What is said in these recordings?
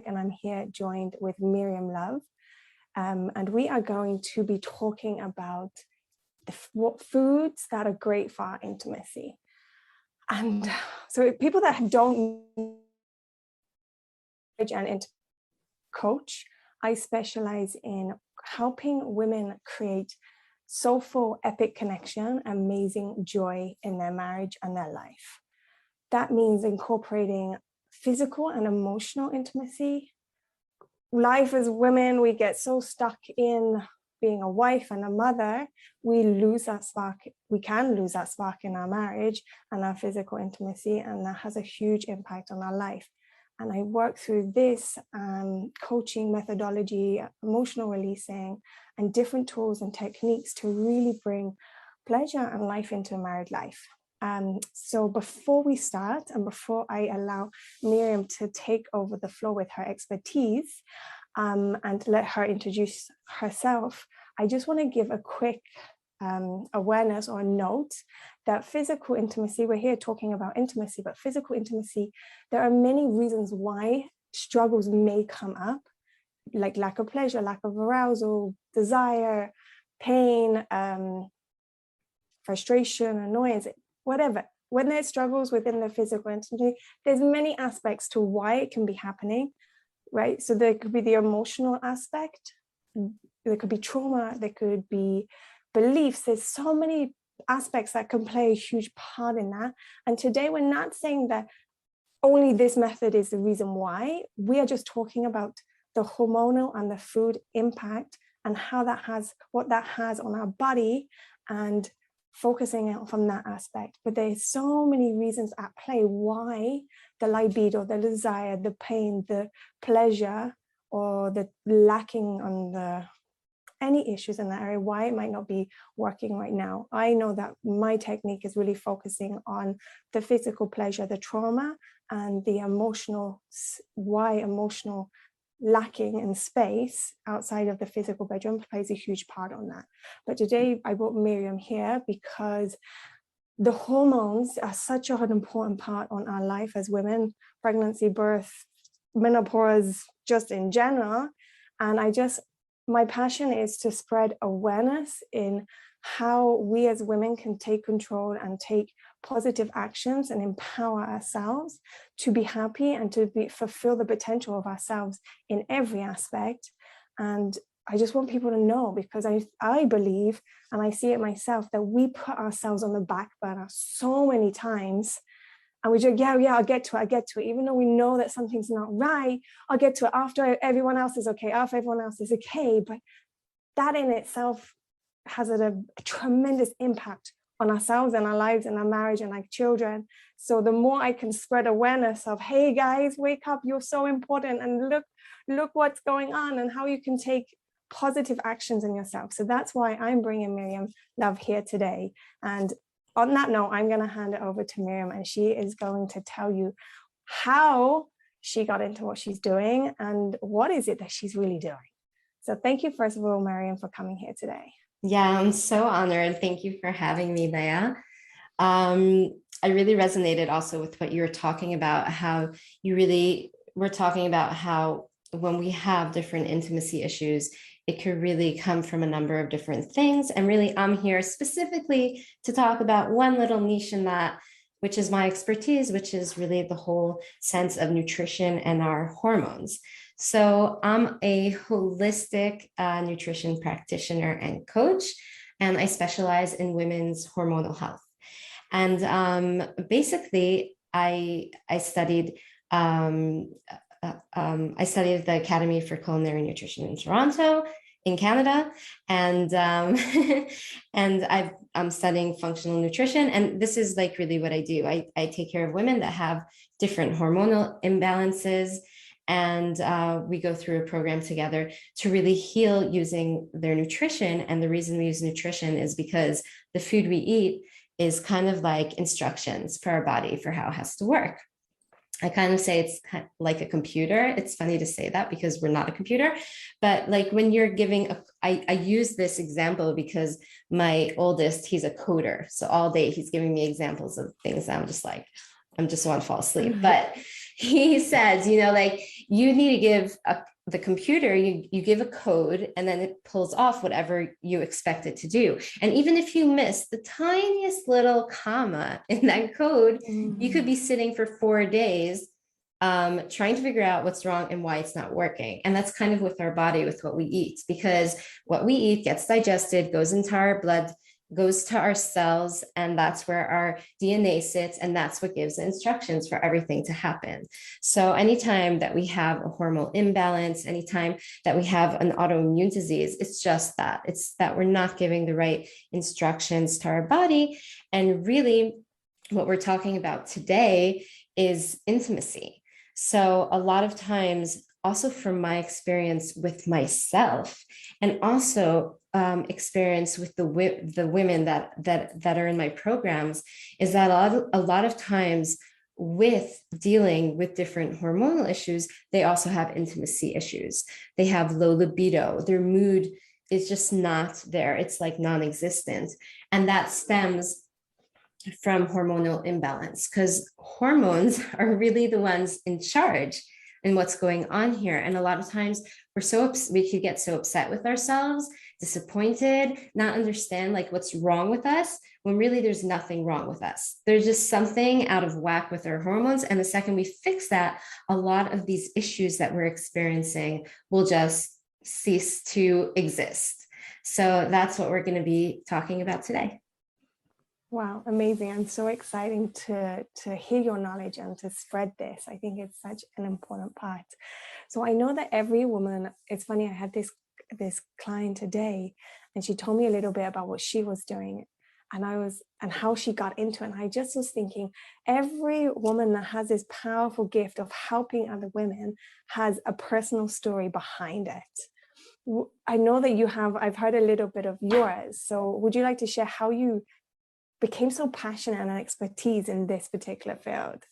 and I'm here joined with Miriam Love. And we are going to be talking about what foods that are great for our intimacy. And so people that don't and coach, I specialize in helping women create soulful, epic connection, amazing joy in their marriage and their life. That means incorporating physical and emotional intimacy. Life as women, we get so stuck in being a wife and a mother, we lose that spark. We can lose that spark in our marriage and our physical intimacy, and that has a huge impact on our life. And I work through this coaching methodology, emotional releasing, and different tools and techniques to really bring pleasure and life into a married life. So before we start, and before I allow Miriam to take over the floor with her expertise and let her introduce herself, I just want to give a quick awareness or note that physical intimacy, we're here talking about intimacy, but physical intimacy, there are many reasons why struggles may come up, like lack of pleasure, lack of arousal, desire, pain, frustration, annoyance, whatever. When there's struggles within the physical intimacy, there's many aspects to why it can be happening, right? So there could be the emotional aspect, there could be trauma, there could be beliefs. There's so many aspects that can play a huge part in that. And today we're not saying that only this method is the reason why. We are just talking about the hormonal and the food impact and how that has, what that has on our body, and focusing on from that aspect. But there's so many reasons at play why the libido, the desire, the pain, the pleasure, or the lacking on the any issues in that area, why it might not be working right now. I know that my technique is really focusing on the physical pleasure, the trauma, and the emotional, why emotional lacking in space outside of the physical bedroom plays a huge part on that. But today I brought Miriam here because the hormones are such an important part on our life as women, pregnancy, birth, menopause, just in general. And my passion is to spread awareness in how we as women can take control and take positive actions and empower ourselves to be happy and to fulfill the potential of ourselves in every aspect. And I just want people to know, because I believe, and I see it myself, that we put ourselves on the back burner so many times. And we just, yeah, I'll get to it. Even though we know that something's not right, I'll get to it after everyone else is okay, after everyone else is okay. But that in itself has a tremendous impact on ourselves and our lives and our marriage and our children. So the more I can spread awareness of, hey guys, wake up, you're so important, and look what's going on and how you can take positive actions in yourself. So that's why I'm bringing Miriam Love here today. And on that note, I'm going to hand it over to Miriam, and she is going to tell you how she got into what she's doing and what is it that she's really doing. So thank you, first of all, Miriam, for coming here today. Yeah, I'm so honored. Thank you for having me, Leah. I really resonated also with what you were talking about, how you really were talking about how when we have different intimacy issues, it could really come from a number of different things. And really, I'm here specifically to talk about one little niche in that, which is my expertise, which is really the whole sense of nutrition and our hormones. So I'm a holistic nutrition practitioner and coach, and I specialize in women's hormonal health. And basically, I studied the Academy for Culinary Nutrition in Toronto, in Canada, and and I'm studying functional nutrition, and this is like really what I do. I take care of women that have different hormonal imbalances, and we go through a program together to really heal using their nutrition. And the reason we use nutrition is because the food we eat is kind of like instructions for our body for how it has to work. I kind of say it's kind of like a computer. It's funny to say that because we're not a computer, but like when you're giving I use this example because my oldest, he's a coder. So all day he's giving me examples of things. I'm just like, I'm just want to fall asleep. But he says, like you need to give the computer, you give a code and then it pulls off whatever you expect it to do. And even if you miss the tiniest little comma in that code, you could be sitting for 4 days trying to figure out what's wrong and why it's not working. And that's kind of with our body, with what we eat, because what we eat gets digested, goes into our blood, goes to our cells, and that's where our DNA sits, and that's what gives the instructions for everything to happen. So anytime that we have a hormonal imbalance, anytime that we have an autoimmune disease, it's just that. It's that we're not giving the right instructions to our body. And really, what we're talking about today is intimacy. So a lot of times, also from my experience with myself, and also experience with the women that are in my programs, is that a lot of times with dealing with different hormonal issues, they also have intimacy issues. They have low libido. Their mood is just not there. It's like non-existent. And that stems from hormonal imbalance, because hormones are really the ones in charge in what's going on here. And a lot of times we could get so upset with ourselves, disappointed, not understand like what's wrong with us, when really there's nothing wrong with us. There's just something out of whack with our hormones. And the second we fix that, a lot of these issues that we're experiencing will just cease to exist. So that's what we're going to be talking about today. Wow, amazing. I'm so excited to hear your knowledge and to spread this. I think it's such an important part. So I know that every woman, it's funny, I had this client today, and she told me a little bit about what she was doing and how she got into it. And I just was thinking, every woman that has this powerful gift of helping other women has a personal story behind it. I know that I've heard a little bit of yours. So would you like to share how you became so passionate and an expertise in this particular field?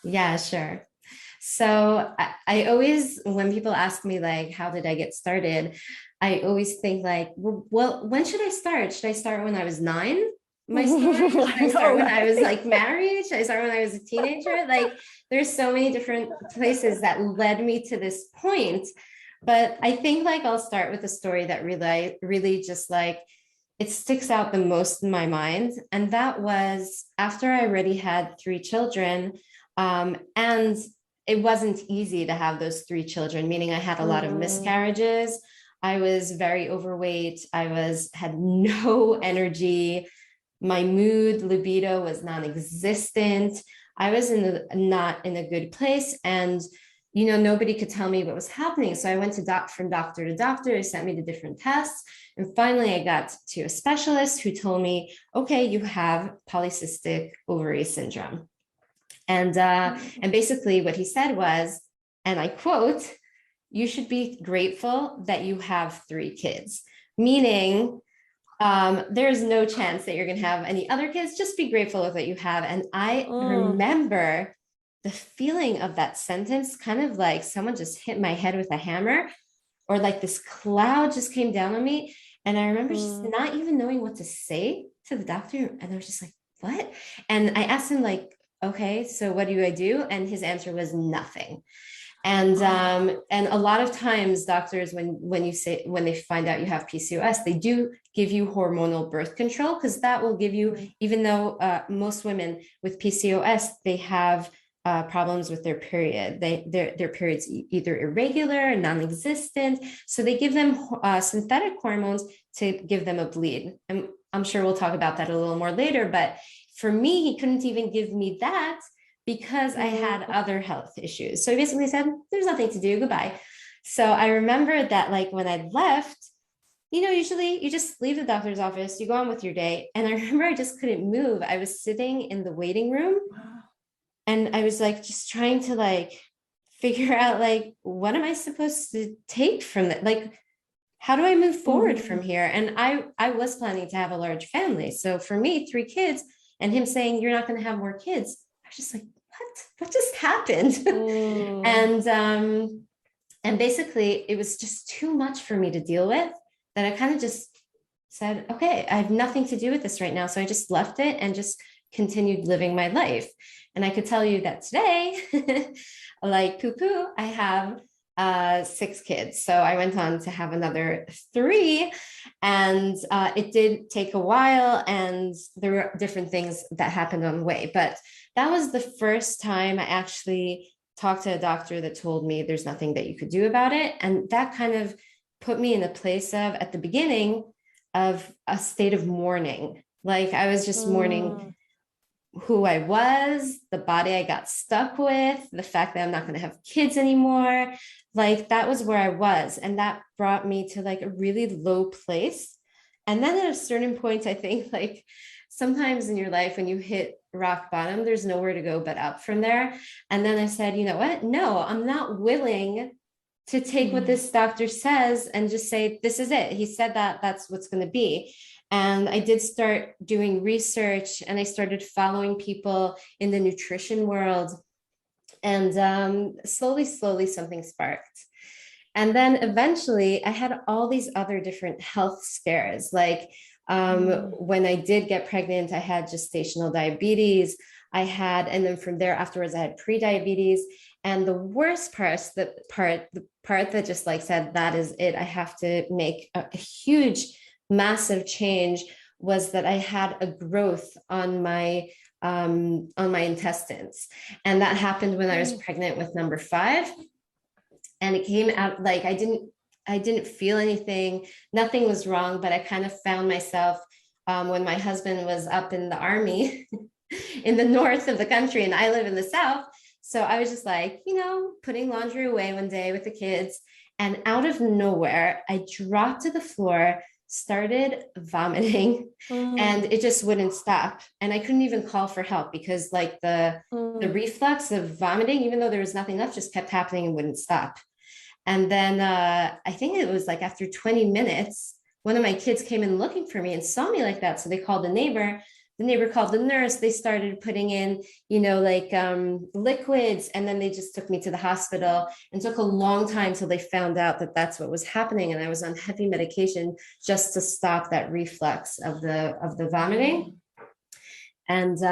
Yeah, sure. So I always, when people ask me like, how did I get started? I always think like, well, when should I start? Should I start when I was 9? My story? Should I start when I was like married? Should I start when I was a teenager? Like there's so many different places that led me to this point. But I think like I'll start with a story that really just like, it sticks out the most in my mind. And that was after I already had 3 children. And it wasn't easy to have those 3 children, meaning I had a lot of miscarriages. I was very overweight. Had no energy. My mood, libido was non-existent. I was not in a good place. And nobody could tell me what was happening. So I went from doctor to doctor. They sent me to different tests. And finally, I got to a specialist who told me, okay, you have polycystic ovary syndrome. And basically what he said was, and I quote, "You should be grateful that you have 3 kids," meaning there's no chance that you're going to have any other kids. Just be grateful with what you have. And I remember the feeling of that sentence, kind of like someone just hit my head with a hammer, or like this cloud just came down on me. And I remember just not even knowing what to say to the doctor. And I was just like, what? And I asked him like, okay, so what do I do? And his answer was nothing. And a lot of times doctors, when they find out you have PCOS, they do give you hormonal birth control, because that will give you, even though most women with PCOS, they have problems with their period. Their periods either irregular and non-existent. So they give them synthetic hormones to give them a bleed. And I'm sure we'll talk about that a little more later. But for me, he couldn't even give me that because I had other health issues. So he basically said, there's nothing to do, goodbye. So I remember that like when I left, usually you just leave the doctor's office, you go on with your day. And I remember I just couldn't move. I was sitting in the waiting room. And I was like, just trying to like figure out like, what am I supposed to take from that? Like, how do I move forward from here? And I was planning to have a large family. So for me, 3 kids, and him saying, you're not going to have more kids. I was just like, what just happened? And basically it was just too much for me to deal with, that I kind of just said, okay, I have nothing to do with this right now. So I just left it and just continued living my life. And I could tell you that today, like poo poo, I have 6 kids. So I went on to have another 3, and it did take a while, and there were different things that happened on the way. But that was the first time I actually talked to a doctor that told me there's nothing that you could do about it. And that kind of put me in a place of, at the beginning, of a state of mourning. Like I was just mourning who I was, the body I got stuck with, the fact that I'm not going to have kids anymore. Like that was where I was. And that brought me to like a really low place. And then at a certain point, I think like sometimes in your life, when you hit rock bottom, there's nowhere to go but up from there. And then I said, you know what? No, I'm not willing to take what this doctor says and just say, this is it. He said that, that's what's going to be. And I did start doing research, and I started following people in the nutrition world. And slowly, something sparked. And then eventually I had all these other different health scares. Like when I did get pregnant, I had gestational diabetes. And then from there afterwards, I had pre-diabetes. And the worst part, the part that just like said, that is it, I have to make a huge, massive change, was that I had a growth on my intestines. And that happened when I was pregnant with number 5. And it came out like I didn't feel anything, nothing was wrong, but I kind of found myself when my husband was up in the army in the north of the country and I live in the south. So I was just like, putting laundry away one day with the kids, and out of nowhere, I dropped to the floor, started vomiting, and it just wouldn't stop. And I couldn't even call for help because like the reflux of vomiting, even though there was nothing left, just kept happening and wouldn't stop. And then I think it was like after 20 minutes, one of my kids came in looking for me and saw me like that. So they called the neighbor. The neighbor called the nurse. They started putting in, liquids. And then they just took me to the hospital, and took a long time till they found out that that's what was happening. And I was on heavy medication just to stop that reflux of the vomiting. And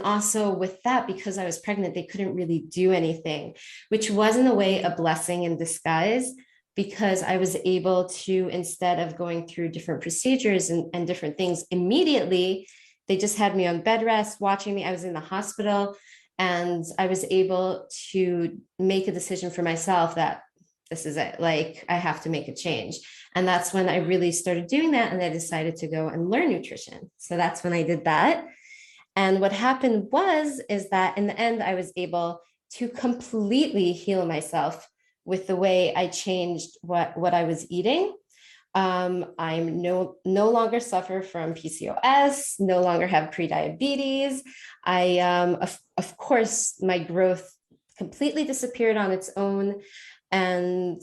also with that, because I was pregnant, they couldn't really do anything, which was in a way a blessing in disguise, because I was able to, instead of going through different procedures and different things immediately, they just had me on bed rest, watching me. I was in the hospital, and I was able to make a decision for myself that this is it. Like I have to make a change. And that's when I really started doing that. And I decided to go and learn nutrition. So that's when I did that. And what happened is that in the end, I was able to completely heal myself with the way I changed what I was eating. I'm no longer suffer from PCOS, no longer have pre-diabetes. Of course, my growth completely disappeared on its own. And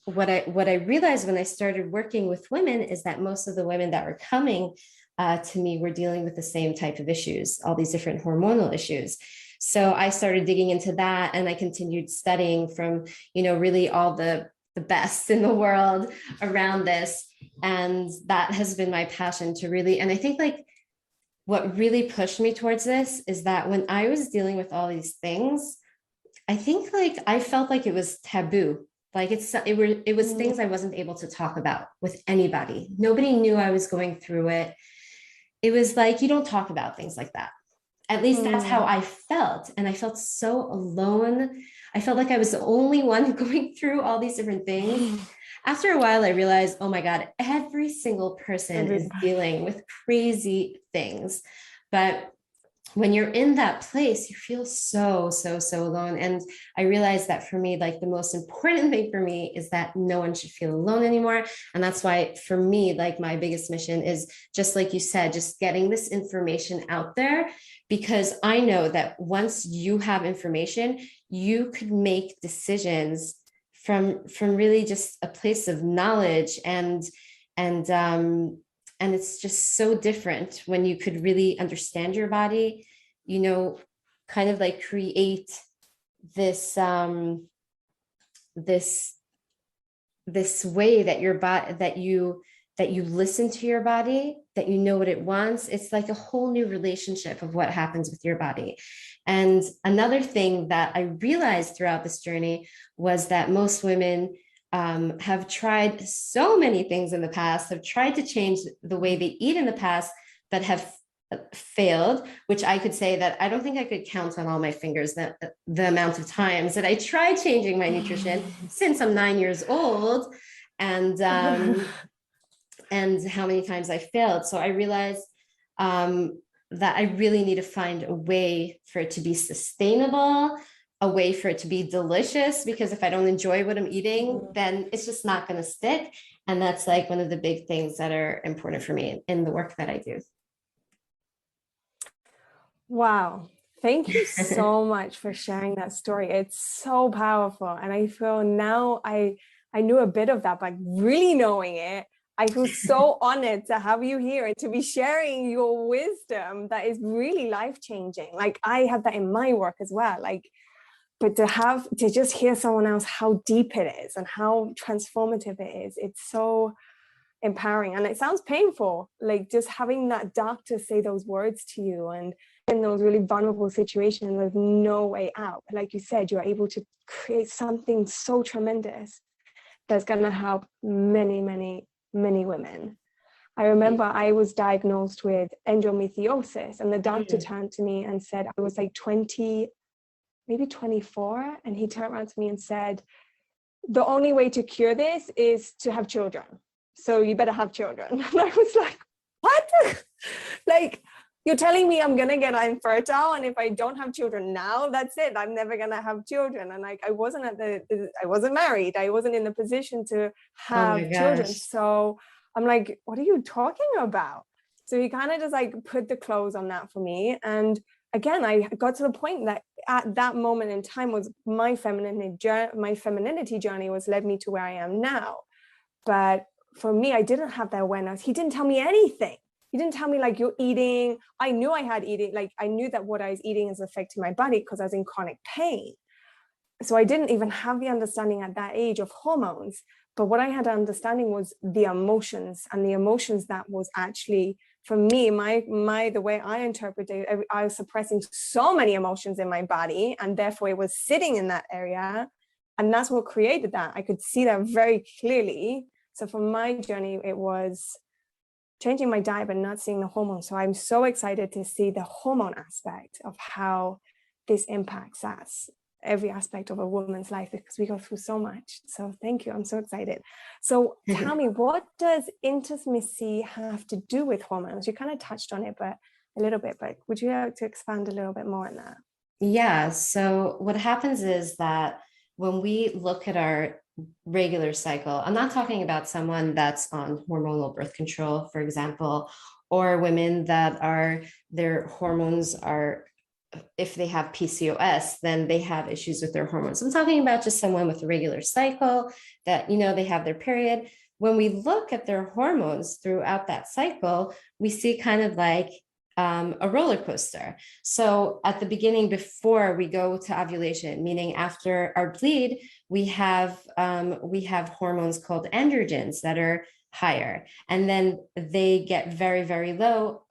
what I realized when I started working with women is that most of the women that were coming to me were dealing with the same type of issues, all these different hormonal issues. So I started digging into that, and I continued studying from, really all the best in the world around this. And that has been my passion to really, and I think like what really pushed me towards this is that when I was dealing with all these things, I think like I felt like it was taboo. Like it was things I wasn't able to talk about with anybody. Nobody knew I was going through it. It was like, you don't talk about things like that. At least that's how I felt. And I felt so alone. I felt like I was the only one going through all these different things. After a while, I realized, oh my God, every single person is dealing with crazy things. But when you're in that place, you feel so alone. And I realized that for me, like the most important thing for me is that no one should feel alone anymore. And that's why for me, like my biggest mission is just like you said, just getting this information out there, because I know that once you have information, you could make decisions from really just a place of knowledge, and it's just so different when you could really understand your body, kind of like create this this way that your body, that you listen to your body, that you know what it wants, it's like a whole new relationship of what happens with your body. And another thing that I realized throughout this journey was that most women have tried so many things in the past, have tried to change the way they eat in the past, but have failed, which I could say that I don't think I could count on all my fingers that the amount of times that I tried changing my nutrition since I'm 9 years old, and and how many times I failed. So I realized that I really need to find a way for it to be sustainable, a way for it to be delicious, because if I don't enjoy what I'm eating, then it's just not going to stick. And that's like one of the big things that are important for me in the work that I do. Wow. Thank you so much for sharing that story. It's so powerful. And I feel now I knew a bit of that, but really knowing it, I feel so honored to have you here and to be sharing your wisdom that is really life-changing. Like I have that in my work as well. Like, but to just hear someone else how deep it is and how transformative it is, it's so empowering. And it sounds painful, like just having that doctor say those words to you, and in those really vulnerable situations, there's no way out. Like you said, you're able to create something so tremendous that's going to help many, many, many women. I remember I was diagnosed with endometriosis, and the doctor turned to me and said, I was like 20, maybe 24. And he turned around to me and said, the only way to cure this is to have children. So you better have children. And I was like, what? Like, you're telling me I'm going to get infertile, and if I don't have children now, that's it. I'm never going to have children. And like, I wasn't I wasn't married. I wasn't in the position to have children. So I'm like, what are you talking about? So he kind of just like put the close on that for me. And again, I got to the point that at that moment in time was my femininity journey was led me to where I am now. But for me, I didn't have that awareness. He didn't tell me anything. He didn't tell me like you're eating. I knew I had eating. Like I knew that what I was eating is affecting my body because I was in chronic pain. So I didn't even have the understanding at that age of hormones. But what I had understanding was the emotions, and the emotions that was actually, for me, the way I interpreted it, I was suppressing so many emotions in my body, and therefore it was sitting in that area. And that's what created that. I could see that very clearly. So for my journey, it was changing my diet, but not seeing the hormones. So I'm so excited to see the hormone aspect of how this impacts us, every aspect of a woman's life, because we go through so much. So thank you. I'm so excited. So tell me, what does intimacy have to do with hormones? You kind of touched on it, but a little bit, but would you like to expand a little bit more on that? Yeah. So what happens is that when we look at our regular cycle, I'm not talking about someone that's on hormonal birth control, for example, or women that their hormones are, if they have PCOS, then they have issues with their hormones. I'm talking about just someone with a regular cycle that, they have their period. When we look at their hormones throughout that cycle, we see kind of like a roller coaster. So at the beginning, before we go to ovulation, meaning after our bleed, we have hormones called androgens that are higher, and then they get very, very low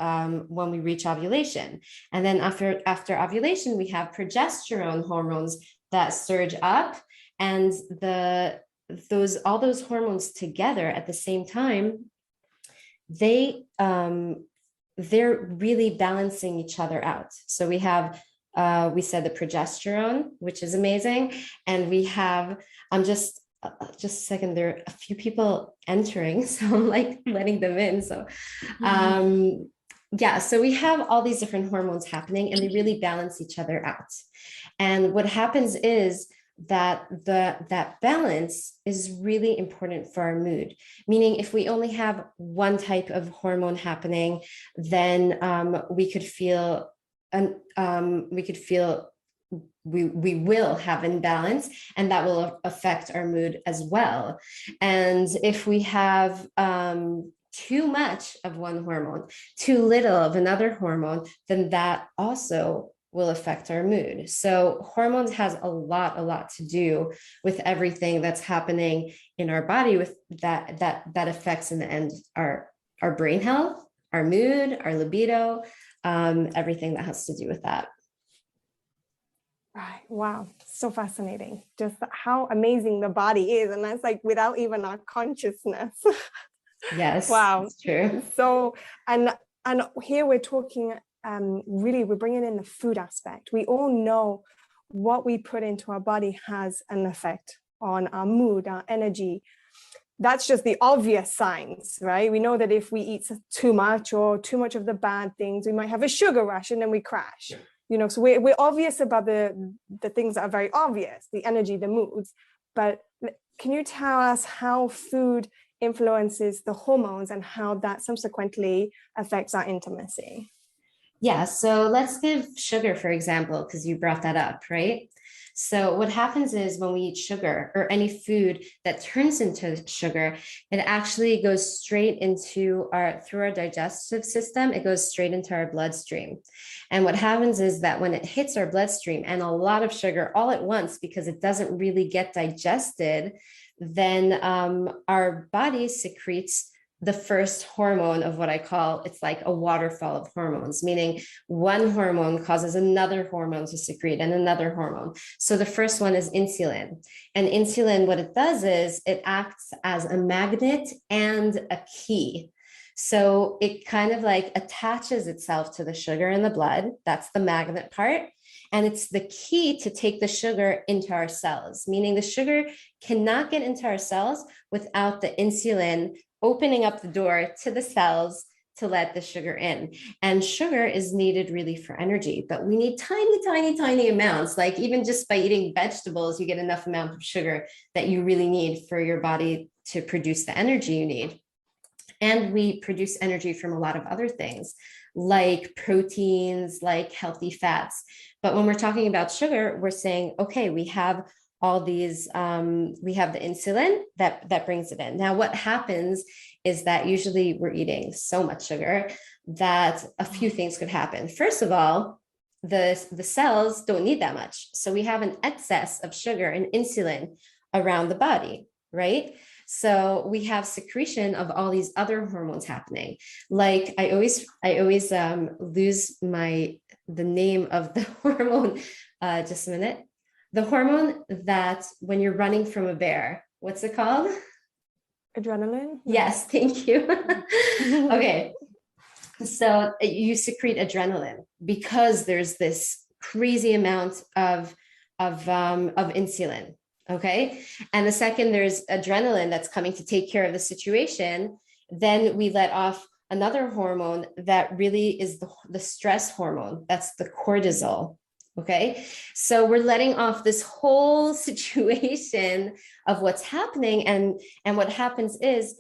when we reach ovulation. And then after ovulation, we have progesterone hormones that surge up, and all those hormones together at the same time, they're really balancing each other out. So we have, we said the progesterone, which is amazing. And we have, just a second, there are a few people entering, so I'm like letting them in. So, yeah, so we have all these different hormones happening, and they really balance each other out. And what happens is that that balance is really important for our mood. Meaning, if we only have one type of hormone happening, then we could feel we will have imbalance, and that will affect our mood as well. And if we have too much of one hormone, too little of another hormone, then that also will affect our mood. So hormones has a lot to do with everything that's happening in our body, with that affects in the end our brain health, our mood, our libido, everything that has to do with that. Right. Wow. So fascinating. Just how amazing the body is. And that's like without even our consciousness. Yes, Wow. it's true. So, and here we're talking, really, we're bringing in the food aspect. We all know what we put into our body has an effect on our mood, our energy. That's just the obvious signs, right? We know that if we eat too much or too much of the bad things, we might have a sugar rush and then we crash. You know, so we're obvious about the things that are very obvious, the energy, the moods. But can you tell us how food influences the hormones and how that subsequently affects our intimacy? Yeah, so let's give sugar, for example, because you brought that up, right? So what happens is when we eat sugar or any food that turns into sugar, it actually goes straight into through our digestive system, it goes straight into our bloodstream. And what happens is that when it hits our bloodstream and a lot of sugar all at once, because it doesn't really get digested, then our body secretes the first hormone of what I call, it's like a waterfall of hormones, meaning one hormone causes another hormone to secrete and another hormone. So the first one is insulin. And insulin, what it does is it acts as a magnet and a key. So it kind of like attaches itself to the sugar in the blood. That's the magnet part. And it's the key to take the sugar into our cells, meaning the sugar cannot get into our cells without the insulin opening up the door to the cells to let the sugar in. And sugar is needed really for energy, but we need tiny, tiny, tiny amounts. Like even just by eating vegetables, you get enough amount of sugar that you really need for your body to produce the energy you need. And we produce energy from a lot of other things, like proteins, like healthy fats. But when we're talking about sugar, we're saying, okay, we have all these, we have the insulin that brings it in. Now, what happens is that usually we're eating so much sugar that a few things could happen. First of all, the cells don't need that much. So we have an excess of sugar and insulin around the body, right? So we have secretion of all these other hormones happening. Like I always lose the name of the hormone. Just a minute. The hormone that when you're running from a bear, what's it called? Adrenaline? Yes, thank you. Okay. So you secrete adrenaline because there's this crazy amount of insulin. Okay. And the second there's adrenaline that's coming to take care of the situation, then we let off another hormone that really is the stress hormone. That's the cortisol. Okay. So we're letting off this whole situation of what's happening. And what happens is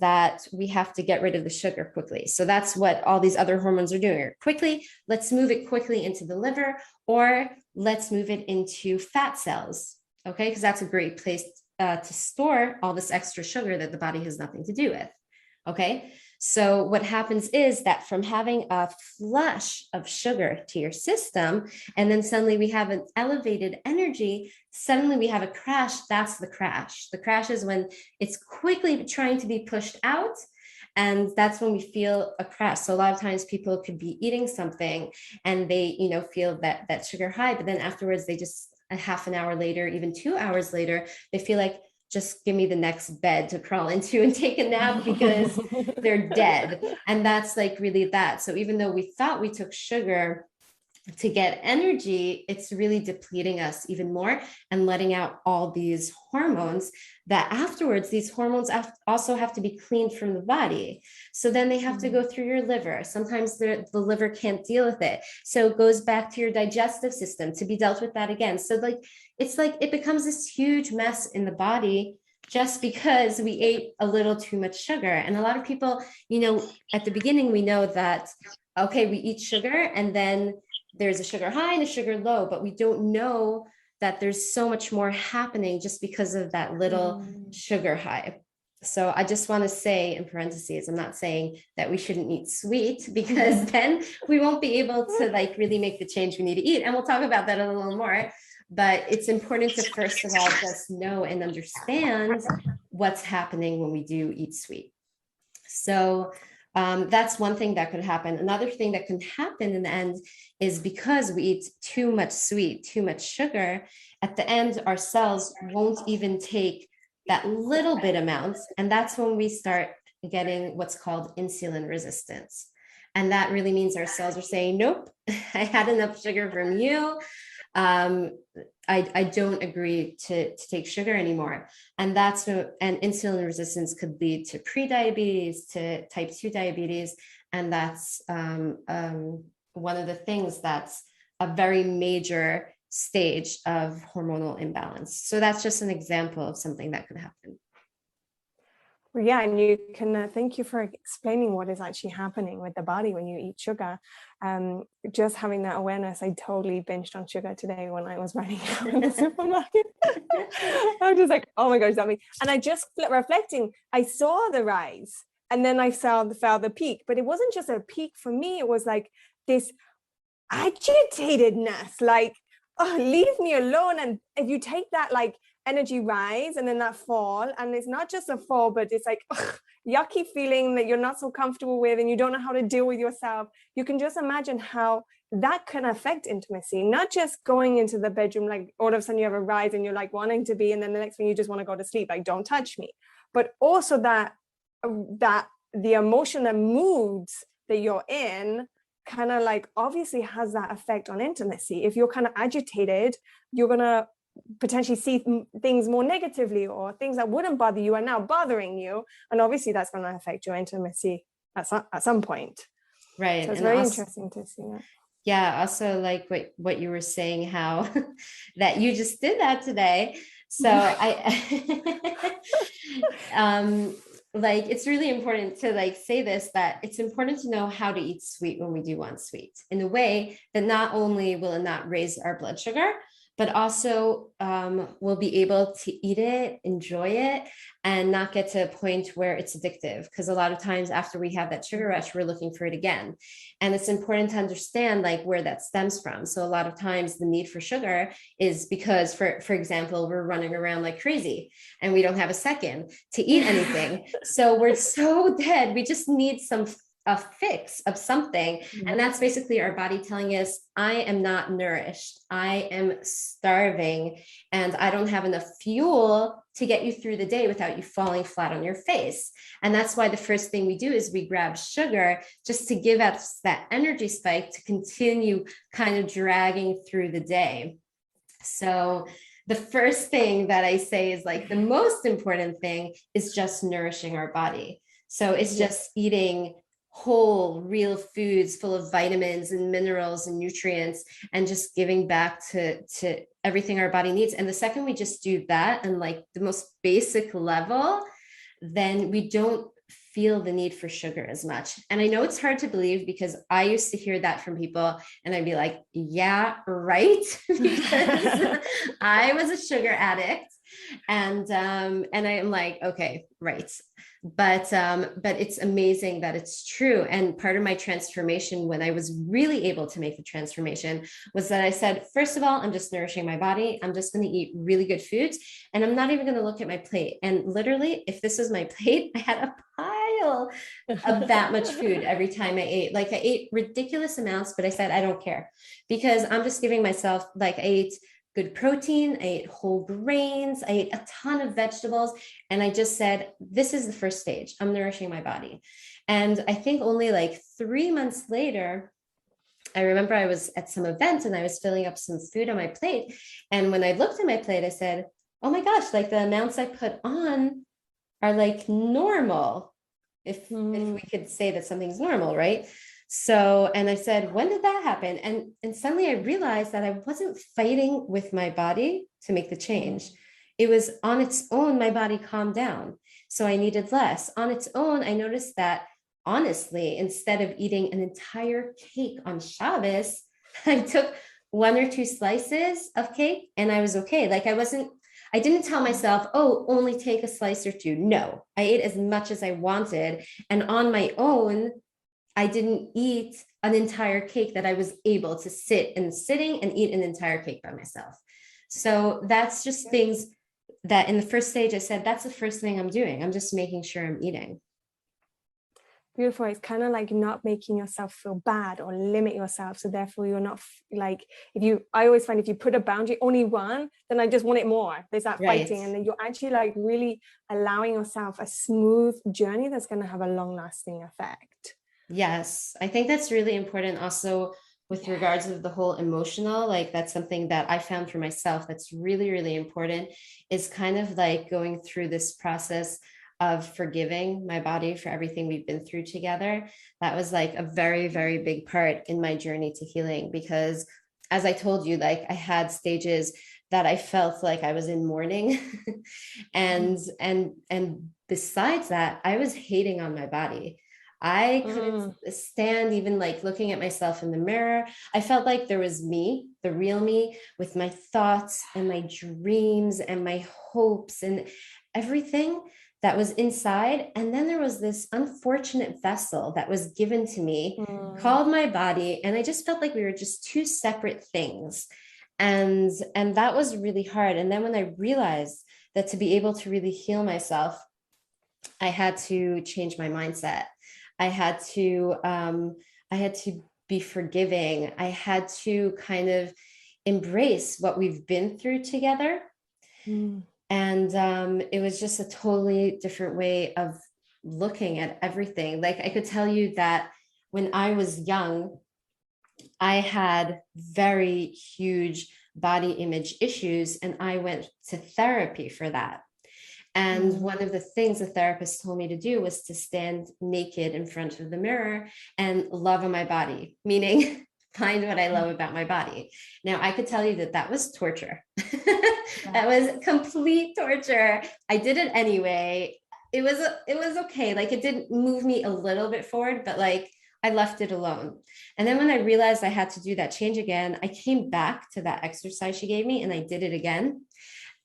that we have to get rid of the sugar quickly. So that's what all these other hormones are doing. Quickly, let's move it quickly into the liver, or let's move it into fat cells. Okay. Because that's a great place to store all this extra sugar that the body has nothing to do with. Okay. So what happens is that from having a flush of sugar to your system, and then suddenly we have an elevated energy, suddenly we have a crash. That's the crash. The crash is when it's quickly trying to be pushed out. And that's when we feel a crash. So a lot of times people could be eating something and they, feel that sugar high, but then afterwards they just a half an hour later, even 2 hours later, they feel like, just give me the next bed to crawl into and take a nap because they're dead. And that's like really that. So even though we thought we took sugar to get energy, it's really depleting us even more and letting out all these hormones that afterwards, these hormones also have to be cleaned from the body. So then they have to go through your liver. Sometimes the liver can't deal with it. So it goes back to your digestive system to be dealt with that again. So it's like it becomes this huge mess in the body just because we ate a little too much sugar. And a lot of people, at the beginning, we know that, okay, we eat sugar and then there's a sugar high and a sugar low, but we don't know that there's so much more happening just because of that little sugar high. So I just want to say in parentheses, I'm not saying that we shouldn't eat sweet because then we won't be able to really make the change we need to eat. And we'll talk about that a little more, but it's important to first of all, just know and understand what's happening when we do eat sweet. So That's one thing that could happen. Another thing that can happen in the end is because we eat too much sweet, too much sugar, at the end, our cells won't even take that little bit amount. And that's when we start getting what's called insulin resistance. And that really means our cells are saying, nope, I had enough sugar from you. I don't agree to take sugar anymore. And that's what, and insulin resistance could lead to pre-diabetes, to type 2 diabetes. And that's one of the things that's a very major stage of hormonal imbalance. So that's just an example of something that could happen. Yeah, and you can thank you for explaining what is actually happening with the body when you eat sugar. Just having that awareness, I totally binged on sugar today when I was running out in the supermarket. I'm just like, oh my gosh, that means, and I just reflecting, I saw the rise and then I saw the peak, but it wasn't just a peak for me. It was like this agitatedness, like, oh, leave me alone. And if you take that like energy rise and then that fall, and it's not just a fall, but it's like ugh, yucky feeling that you're not so comfortable with and you don't know how to deal with yourself, you can just imagine how that can affect intimacy. Not just going into the bedroom, like all of a sudden you have a rise and you're like wanting to be, and then the next thing you just want to go to sleep, like don't touch me, but also that the emotion and moods that you're in kind of like obviously has that effect on intimacy. If you're kind of agitated, you're gonna potentially see things more negatively, or things that wouldn't bother you are now bothering you, and obviously that's going to affect your intimacy at some point. Right. So it's and very also, interesting to see that. yeah, also like what you were saying, how that you just did that today. So I like it's really important to like say this, that it's important to know how to eat sweet when we do want sweet, in a way that not only will it not raise our blood sugar, but also we'll be able to eat it, enjoy it, and not get to a point where it's addictive. Because a lot of times after we have that sugar rush, we're looking for it again. And it's important to understand like where that stems from. So a lot of times the need for sugar is because, for example, we're running around like crazy and we don't have a second to eat anything. So we're so dead. We just need a fix of something. And that's basically our body telling us, I am not nourished, I am starving, and I don't have enough fuel to get you through the day without you falling flat on your face. And that's why the first thing we do is we grab sugar, just to give us that energy spike to continue kind of dragging through the day. So the first thing that I say is like the most important thing is just nourishing our body. So it's just eating whole, real foods full of vitamins and minerals and nutrients, and just giving back to everything our body needs. And the second we just do that, and like the most basic level, then we don't feel the need for sugar as much. And I know it's hard to believe, because I used to hear that from people and I'd be like, yeah, right. Because I was a sugar addict. And I am like, okay, right. But it's amazing that it's true. And part of my transformation, when I was really able to make the transformation, was that I said, first of all, I'm just nourishing my body. I'm just going to eat really good foods, and I'm not even going to look at my plate. And literally, if this was my plate, I had a pile of that much food every time I ate. Like I ate ridiculous amounts, but I said, I don't care, because I'm just giving myself, like I ate good protein, I ate whole grains, I ate a ton of vegetables. And I just said, this is the first stage. I'm nourishing my body. And I think only like 3 months later, I remember I was at some event and I was filling up some food on my plate. And when I looked at my plate, I said, oh my gosh, like the amounts I put on are like normal. If we could say that something's normal, right? So, and I said, when did that happen? And suddenly I realized that I wasn't fighting with my body to make the change. It was on its own, my body calmed down. So I needed less. On its own, I noticed that honestly, instead of eating an entire cake on Shabbos, I took 1 or 2 slices of cake and I was okay. Like I didn't tell myself, oh, only take a slice or 2. No, I ate as much as I wanted. And on my own, I didn't eat an entire cake, that I was able to sit and eat an entire cake by myself. So that's just things that in the first stage, I said, that's the first thing I'm doing. I'm just making sure I'm eating. Beautiful. It's kind of like not making yourself feel bad or limit yourself. So therefore you're not like, I always find if you put a boundary, only one, then I just want it more. There's that Right. fighting. And then you're actually like really allowing yourself a smooth journey that's going to have a long lasting effect. Yes, I think that's really important also with regards of the whole emotional, like that's something that I found for myself that's really, really important, is kind of like going through this process of forgiving my body for everything we've been through together. That was like a very, very big part in my journey to healing, because as I told you, like I had stages that I felt like I was in mourning. And besides that, I was hating on my body. I couldn't stand even like looking at myself in the mirror. I felt like there was me, the real me, with my thoughts and my dreams and my hopes and everything that was inside. And then there was this unfortunate vessel that was given to me, called my body. And I just felt like we were just two separate things. And that was really hard. And then when I realized that to be able to really heal myself, I had to change my mindset. I had to be forgiving. I had to kind of embrace what we've been through together. And it was just a totally different way of looking at everything. Like I could tell you that when I was young, I had very huge body image issues, and I went to therapy for that. And one of the things the therapist told me to do was to stand naked in front of the mirror and love on my body, meaning find what I love about my body. Now, I could tell you that that was torture. That was complete torture. I did it anyway. It was okay. Like it didn't move me a little bit forward, but like I left it alone. And then when I realized I had to do that change again, I came back to that exercise she gave me and I did it again.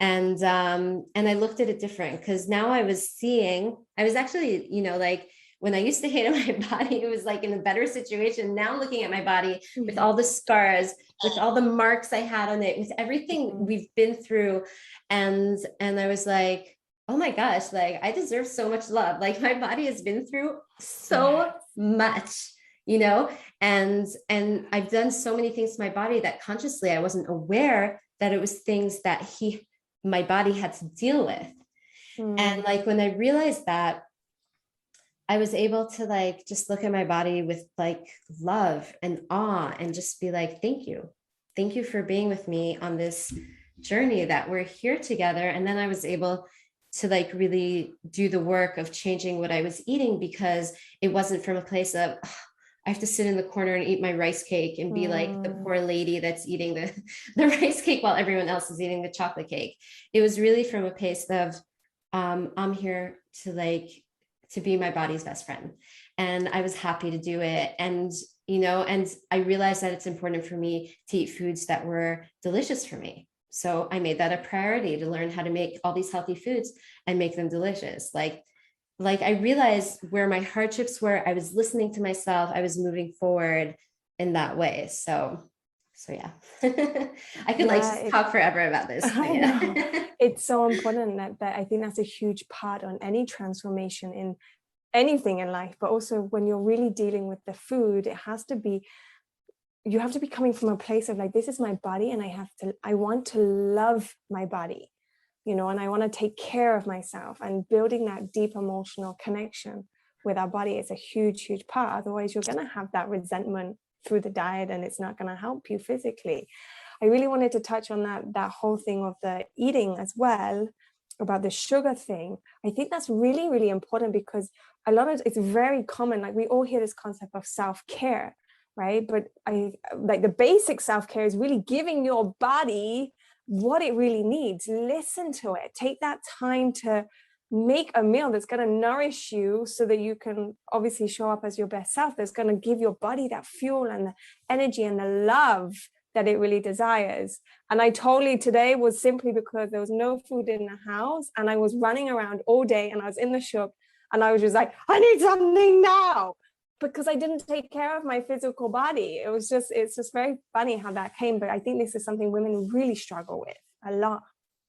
And I looked at it different, because now I was actually, like when I used to hate on my body, it was like in a better situation. Now looking at my body with all the scars, with all the marks I had on it, with everything we've been through. And I was like, oh my gosh, like I deserve so much love. Like my body has been through so much, and I've done so many things to my body that consciously I wasn't aware that it was things that my body had to deal with. And like when I realized that, I was able to like just look at my body with like love and awe and just be like, thank you for being with me on this journey that we're here together. And then I was able to like really do the work of changing what I was eating, because it wasn't from a place of I have to sit in the corner and eat my rice cake and be like the poor lady that's eating the rice cake while everyone else is eating the chocolate cake. It was really from a place of I'm here to be my body's best friend. And I was happy to do it. And, and I realized that it's important for me to eat foods that were delicious for me. So I made that a priority to learn how to make all these healthy foods and make them delicious. Like I realized where my hardships were. I was listening to myself. I was moving forward in that way. So yeah, I could talk forever about this. Yeah. It's so important that I think that's a huge part on any transformation in anything in life, but also when you're really dealing with the food, you have to be coming from a place of like, this is my body and I want to love my body, and I want to take care of myself, and building that deep emotional connection with our body is a huge, huge part. Otherwise you're going to have that resentment through the diet and it's not going to help you physically. I really wanted to touch on that whole thing of the eating as well, about the sugar thing. I think that's really, really important, because it's very common. Like we all hear this concept of self-care, right? But I like the basic self-care is really giving your body what it really needs. Listen to it. Take that time to make a meal that's going to nourish you so that you can obviously show up as your best self. That's going to give your body that fuel and the energy and the love that it really desires. And I totally today was simply because there was no food in the house and I was running around all day and I was in the shop and I was just like, I need something now, because I didn't take care of my physical body. It's just very funny how that came. But I think this is something women really struggle with a lot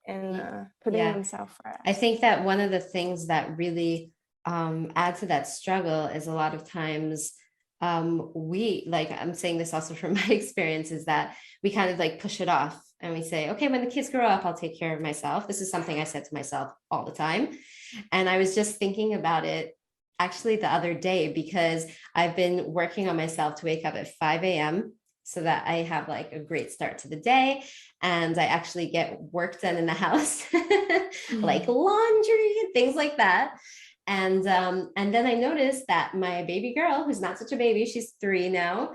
in putting themselves first. I think that one of the things that really add to that struggle is a lot of times we, like, I'm saying this also from my experience, is that we kind of like push it off and we say, okay, when the kids grow up, I'll take care of myself. This is something I said to myself all the time. And I was just thinking about it actually the other day, because I've been working on myself to wake up at 5 a.m. so that I have like a great start to the day. And I actually get work done in the house, like laundry and things like that. And then I noticed that my baby girl, who's not such a baby, she's 3 now,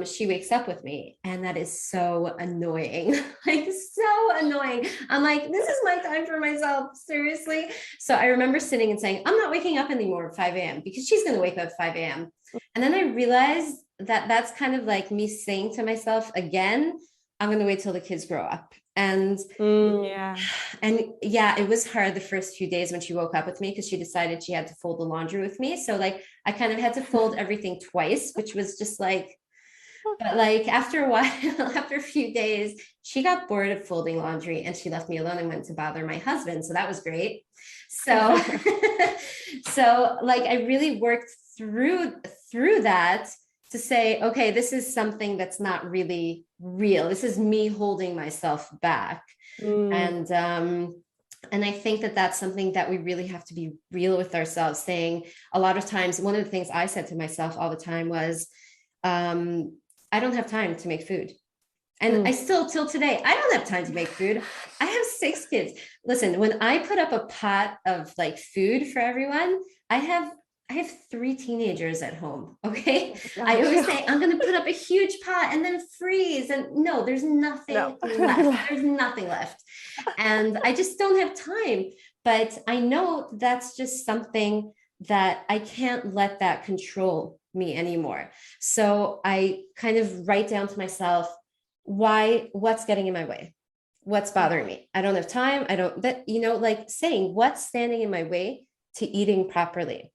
she wakes up with me, and that is so annoying, like so annoying. I'm like, this is my time for myself, seriously. So I remember sitting and saying, I'm not waking up anymore at 5 a.m. because she's going to wake up at 5 a.m. And then I realized that that's kind of like me saying to myself again, I'm going to wait till the kids grow up. And Yeah. and yeah, it was hard the first few days when she woke up with me, because she decided she had to fold the laundry with me. So like I kind of had to fold everything twice, which was just like, but like after a while, after a few days, she got bored of folding laundry and she left me alone and went to bother my husband. So that was great. So so like I really worked through that to say, okay, this is something that's not really real. This is me holding myself back. And I think that that's something that we really have to be real with ourselves, saying a lot of times, one of the things I said to myself all the time was, I don't have time to make food. And I still, till today, I don't have time to make food. I have 6 kids. Listen, when I put up a pot of like food for everyone, I have 3 teenagers at home. Okay. I always say, I'm going to put up a huge pot and then freeze. And no, there's nothing left. There's nothing left. And I just don't have time. But I know that's just something that I can't let that control me anymore. So I kind of write down to myself, what's getting in my way? What's bothering me? I don't have time. I don't, that, like saying what's standing in my way to eating properly.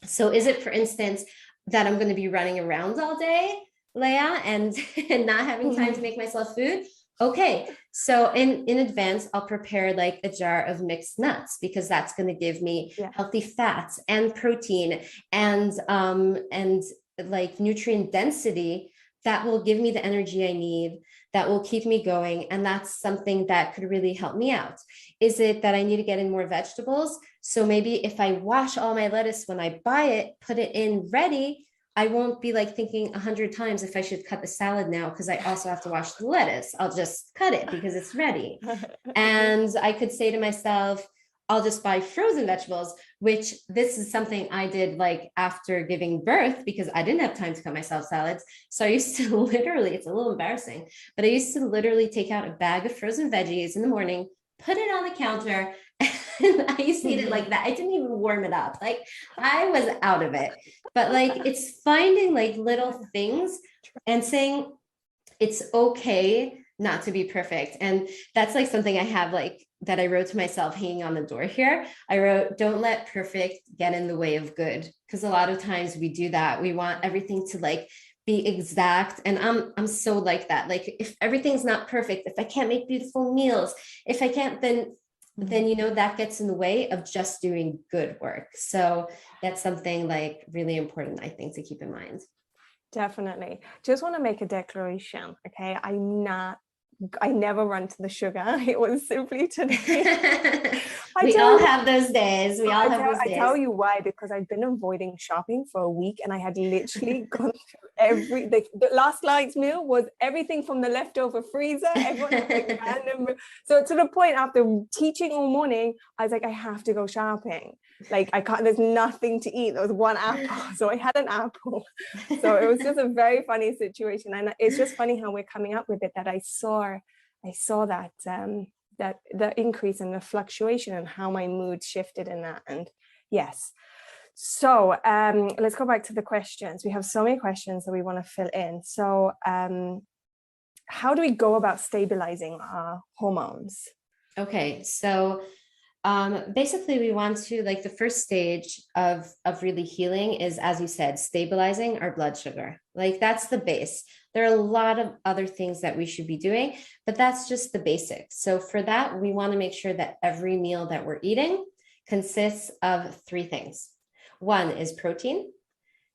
So is it, for instance, that I'm going to be running around all day, Leah, and not having time to make myself food? Okay. So in advance, I'll prepare like a jar of mixed nuts, because that's going to give me healthy fats and protein and like nutrient density that will give me the energy I need, that will keep me going. And that's something that could really help me out. Is it that I need to get in more vegetables? So maybe if I wash all my lettuce when I buy it, put it in ready, I won't be like thinking 100 times if I should cut the salad now, because I also have to wash the lettuce. I'll just cut it because it's ready. And I could say to myself, I'll just buy frozen vegetables, which this is something I did like after giving birth, because I didn't have time to cut myself salads. So I used to literally, it's a little embarrassing, but I used to literally take out a bag of frozen veggies in the morning, put it on the counter, and I used to eat it like that. I didn't even warm it up. Like I was out of it. But like it's finding like little things and saying it's okay not to be perfect. And that's like something I have like that I wrote to myself hanging on the door here. I wrote, don't let perfect get in the way of good. Because a lot of times we do that. We want everything to like be exact. And I'm so like that. Like if everything's not perfect, if I can't make beautiful meals, if I can't, then that gets in the way of just doing good work. So that's something like really important, I think, to keep in mind. Definitely. Just want to make a declaration. Okay. I never run to the sugar. It was simply today. We all have those days. We all have those days. I tell you why, because I've been avoiding shopping for a week, and I had literally gone through the last night's meal was everything from the leftover freezer. Everyone like random. So to the point, after teaching all morning, I was like, I have to go shopping. Like I can't, there's nothing to eat. There was one apple. So I had an apple. So it was just a very funny situation. And it's just funny how we're coming up with it, that I saw that that the increase in the fluctuation and how my mood shifted in that. And yes. So let's go back to the questions. We have so many questions that we want to fill in. So how do we go about stabilizing our hormones? Okay, so basically we want to, like, the first stage of really healing is, as you said, stabilizing our blood sugar. Like that's the base. There are a lot of other things that we should be doing, but that's just the basics. So for that, we want to make sure that every meal that we're eating consists of 3 things. One is protein,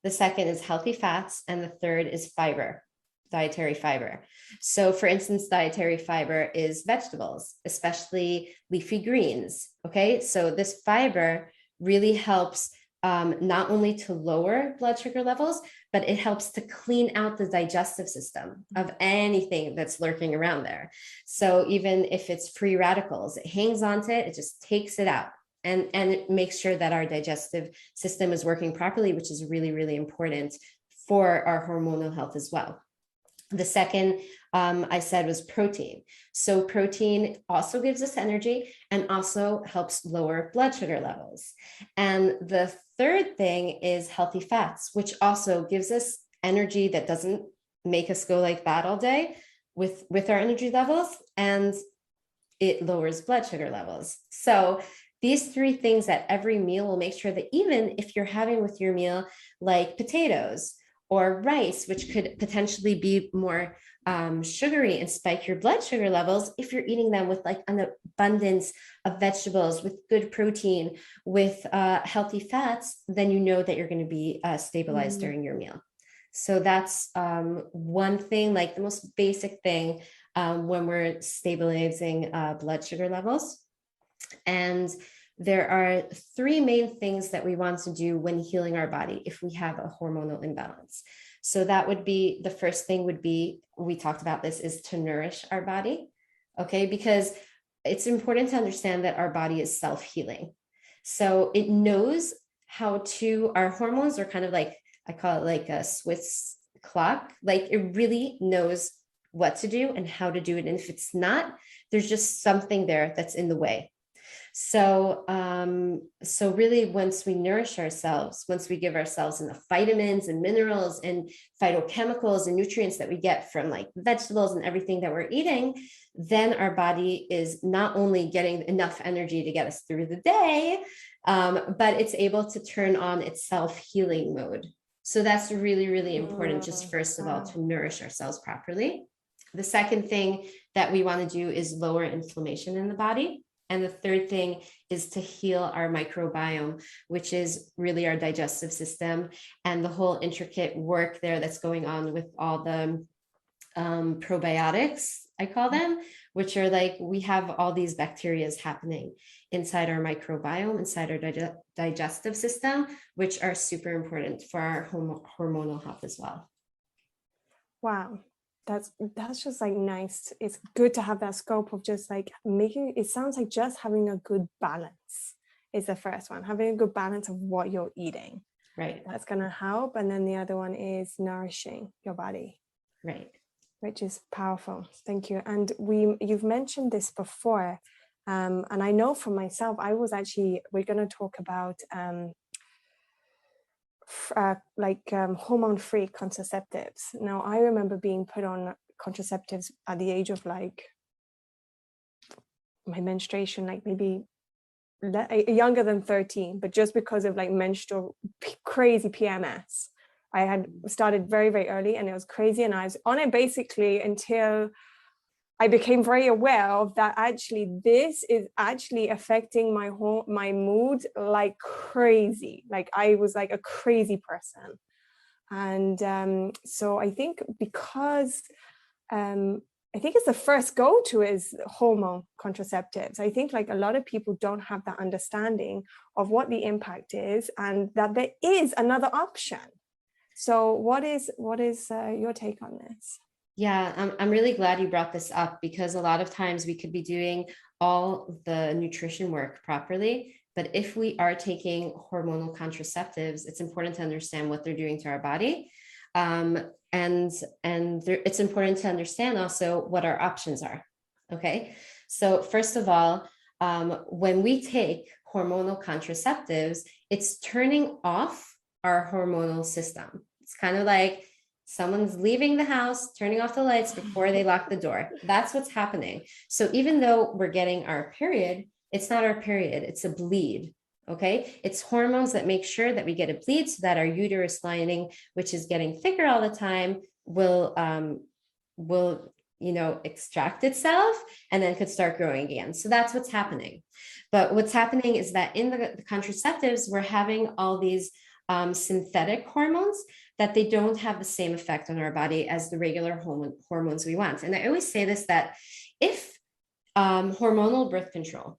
the second is healthy fats, and the third is fiber, dietary fiber. So for instance, dietary fiber is vegetables, especially leafy greens. Okay, so this fiber really helps not only to lower blood sugar levels, but it helps to clean out the digestive system of anything that's lurking around there. So even if it's free radicals, it hangs onto it, it just takes it out. And it makes sure that our digestive system is working properly, which is really, really important for our hormonal health as well. The second I said was protein. So protein also gives us energy and also helps lower blood sugar levels. And the third thing is healthy fats, which also gives us energy that doesn't make us go like that all day with our energy levels, and it lowers blood sugar levels. So these three things at every meal will make sure that even if you're having with your meal like potatoes or rice, which could potentially be more sugary and spike your blood sugar levels, if you're eating them with like an abundance of vegetables, with good protein, with healthy fats, then you know that you're going to be stabilized during your meal. So that's one thing, like the most basic thing when we're stabilizing blood sugar levels. And there are three main things that we want to do when healing our body if we have a hormonal imbalance. So that would be, the first thing would be, we talked about this, is to nourish our body. Okay, because it's important to understand that our body is self-healing. So it knows how to, our hormones are kind of like, I call it like a Swiss clock. Like it really knows what to do and how to do it. And if it's not, there's just something there that's in the way. So, so really, once we nourish ourselves, once we give ourselves enough vitamins and minerals and phytochemicals and nutrients that we get from like vegetables and everything that we're eating, then our body is not only getting enough energy to get us through the day, but it's able to turn on its self-healing mode. So that's really, really important, just first of all, to nourish ourselves properly. The second thing that we want to do is lower inflammation in the body. And the third thing is to heal our microbiome, which is really our digestive system and the whole intricate work there that's going on with all the probiotics, I call them, which are like, we have all these bacteria happening inside our microbiome, inside our digestive system, which are super important for our hormonal health as well. Wow. That's just like nice. It's good to have that scope of just like making it sounds like just having a good balance is the first one, having a good balance of what you're eating. Right. That's going to help. And then the other one is nourishing your body. Right. Which is powerful. Thank you. And you've mentioned this before. And I know for myself, we're going to talk about hormone-free contraceptives. Now, I remember being put on contraceptives at the age of like my menstruation, like maybe younger than 13, but just because of like menstrual crazy PMS. I had started very, very early and it was crazy. And I was on it basically until I became very aware of that actually this is actually affecting my mood like crazy. Like I was like a crazy person. And so I think because I think it's the first go-to is hormone contraceptives. I think like a lot of people don't have that understanding of what the impact is and that there is another option. So what is your take on this? Yeah, I'm really glad you brought this up, because a lot of times we could be doing all the nutrition work properly, but if we are taking hormonal contraceptives, it's important to understand what they're doing to our body. It's important to understand also what our options are. Okay, so first of all, when we take hormonal contraceptives, it's turning off our hormonal system. It's kind of like someone's leaving the house, turning off the lights before they lock the door. That's what's happening. So even though we're getting our period, it's not our period, it's a bleed. Okay, it's hormones that make sure that we get a bleed so that our uterus lining, which is getting thicker all the time, will extract itself and then could start growing again. So that's what's happening. But what's happening is that in the contraceptives, we're having all these synthetic hormones that they don't have the same effect on our body as the regular hormones we want. And I always say this, that if hormonal birth control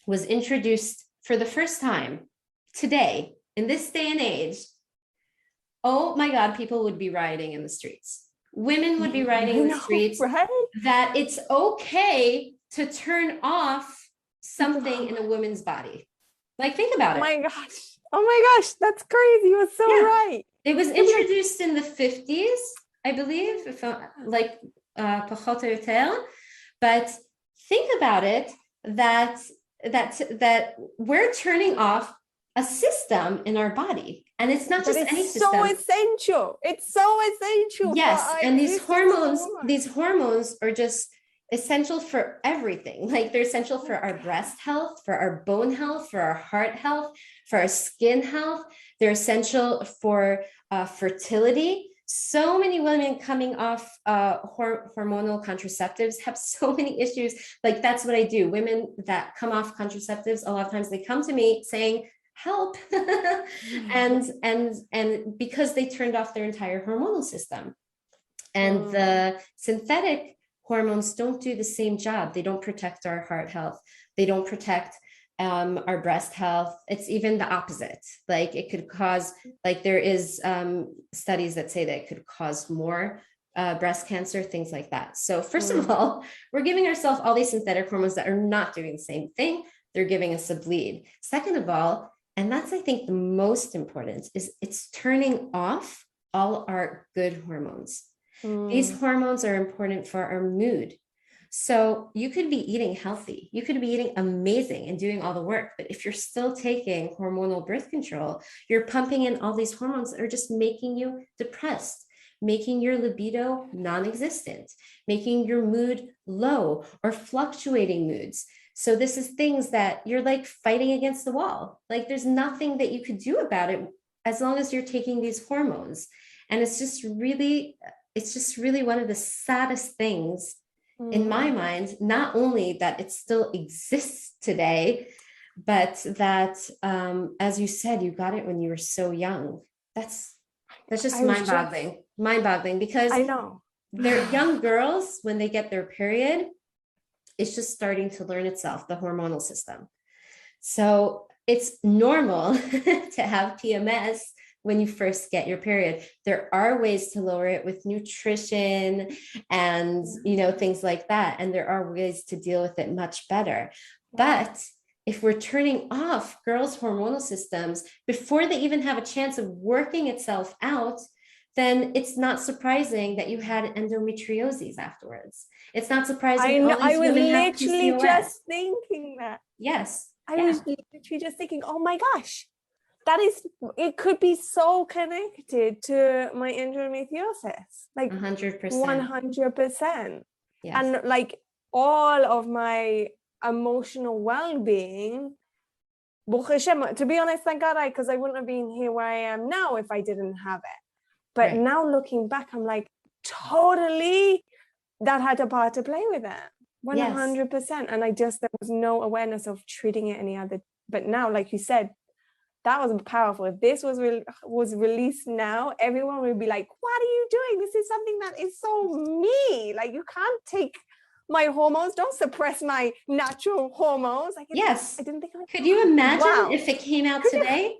was introduced for the first time today, in this day and age, oh my God, people would be rioting in the streets. Women would be rioting in the streets, right? That it's okay to turn off something in a woman's body. Like, think about it. Oh my gosh, that's crazy. You're so right. It was introduced in the 50s, I believe, but think about it, that we're turning off a system in our body, and it's not just any system. It's so essential. Yes, and these hormones are just essential for everything. Like, they're essential for our breast health, for our bone health, for our heart health, for our skin health. They're essential for fertility. So many women coming off hormonal contraceptives have so many issues. Like, that's what I do. Women that come off contraceptives, a lot of times they come to me saying, help. and because they turned off their entire hormonal system. And the synthetic hormones don't do the same job. They don't protect our heart health. They don't protect our breast health. It's even the opposite. Like, it could cause, like, there is studies that say that it could cause more breast cancer, things like that. So first of all, we're giving ourselves all these synthetic hormones that are not doing the same thing. They're giving us a bleed. Second of all, and that's, I think, the most important, is it's turning off all our good hormones. These hormones are important for our mood. So you could be eating healthy, you could be eating amazing and doing all the work, but if you're still taking hormonal birth control, you're pumping in all these hormones that are just making you depressed, making your libido non-existent, making your mood low or fluctuating moods. So this is things that you're like fighting against the wall. Like, there's nothing that you could do about it as long as you're taking these hormones. And it's just really one of the saddest things in my mind, not only that it still exists today, but that, as you said, you got it when you were so young. That's just mind-boggling, because I know they're young girls, when they get their period, it's just starting to learn itself, the hormonal system. So it's normal to have PMS when you first get your period. There are ways to lower it with nutrition and, things like that. And there are ways to deal with it much better. But if we're turning off girls' hormonal systems before they even have a chance of working itself out, then it's not surprising that you had endometriosis afterwards. It's not surprising. I was literally just thinking that. Yes. I was literally just thinking, oh my gosh, it could be so connected to my endometriosis. Like 100%. 100%. Yes. And like all of my emotional well-being, to be honest, thank God, because I wouldn't have been here where I am now if I didn't have it. But now looking back, I'm like, totally, that had a part to play with it. 100%. And there was no awareness of treating it any other. But now, like you said, that was powerful. If this was released now, everyone would be like, what are you doing? This is something that is so me. Like, you can't take my hormones. Don't suppress my natural hormones. I didn't think of it. Could you imagine if it came out today?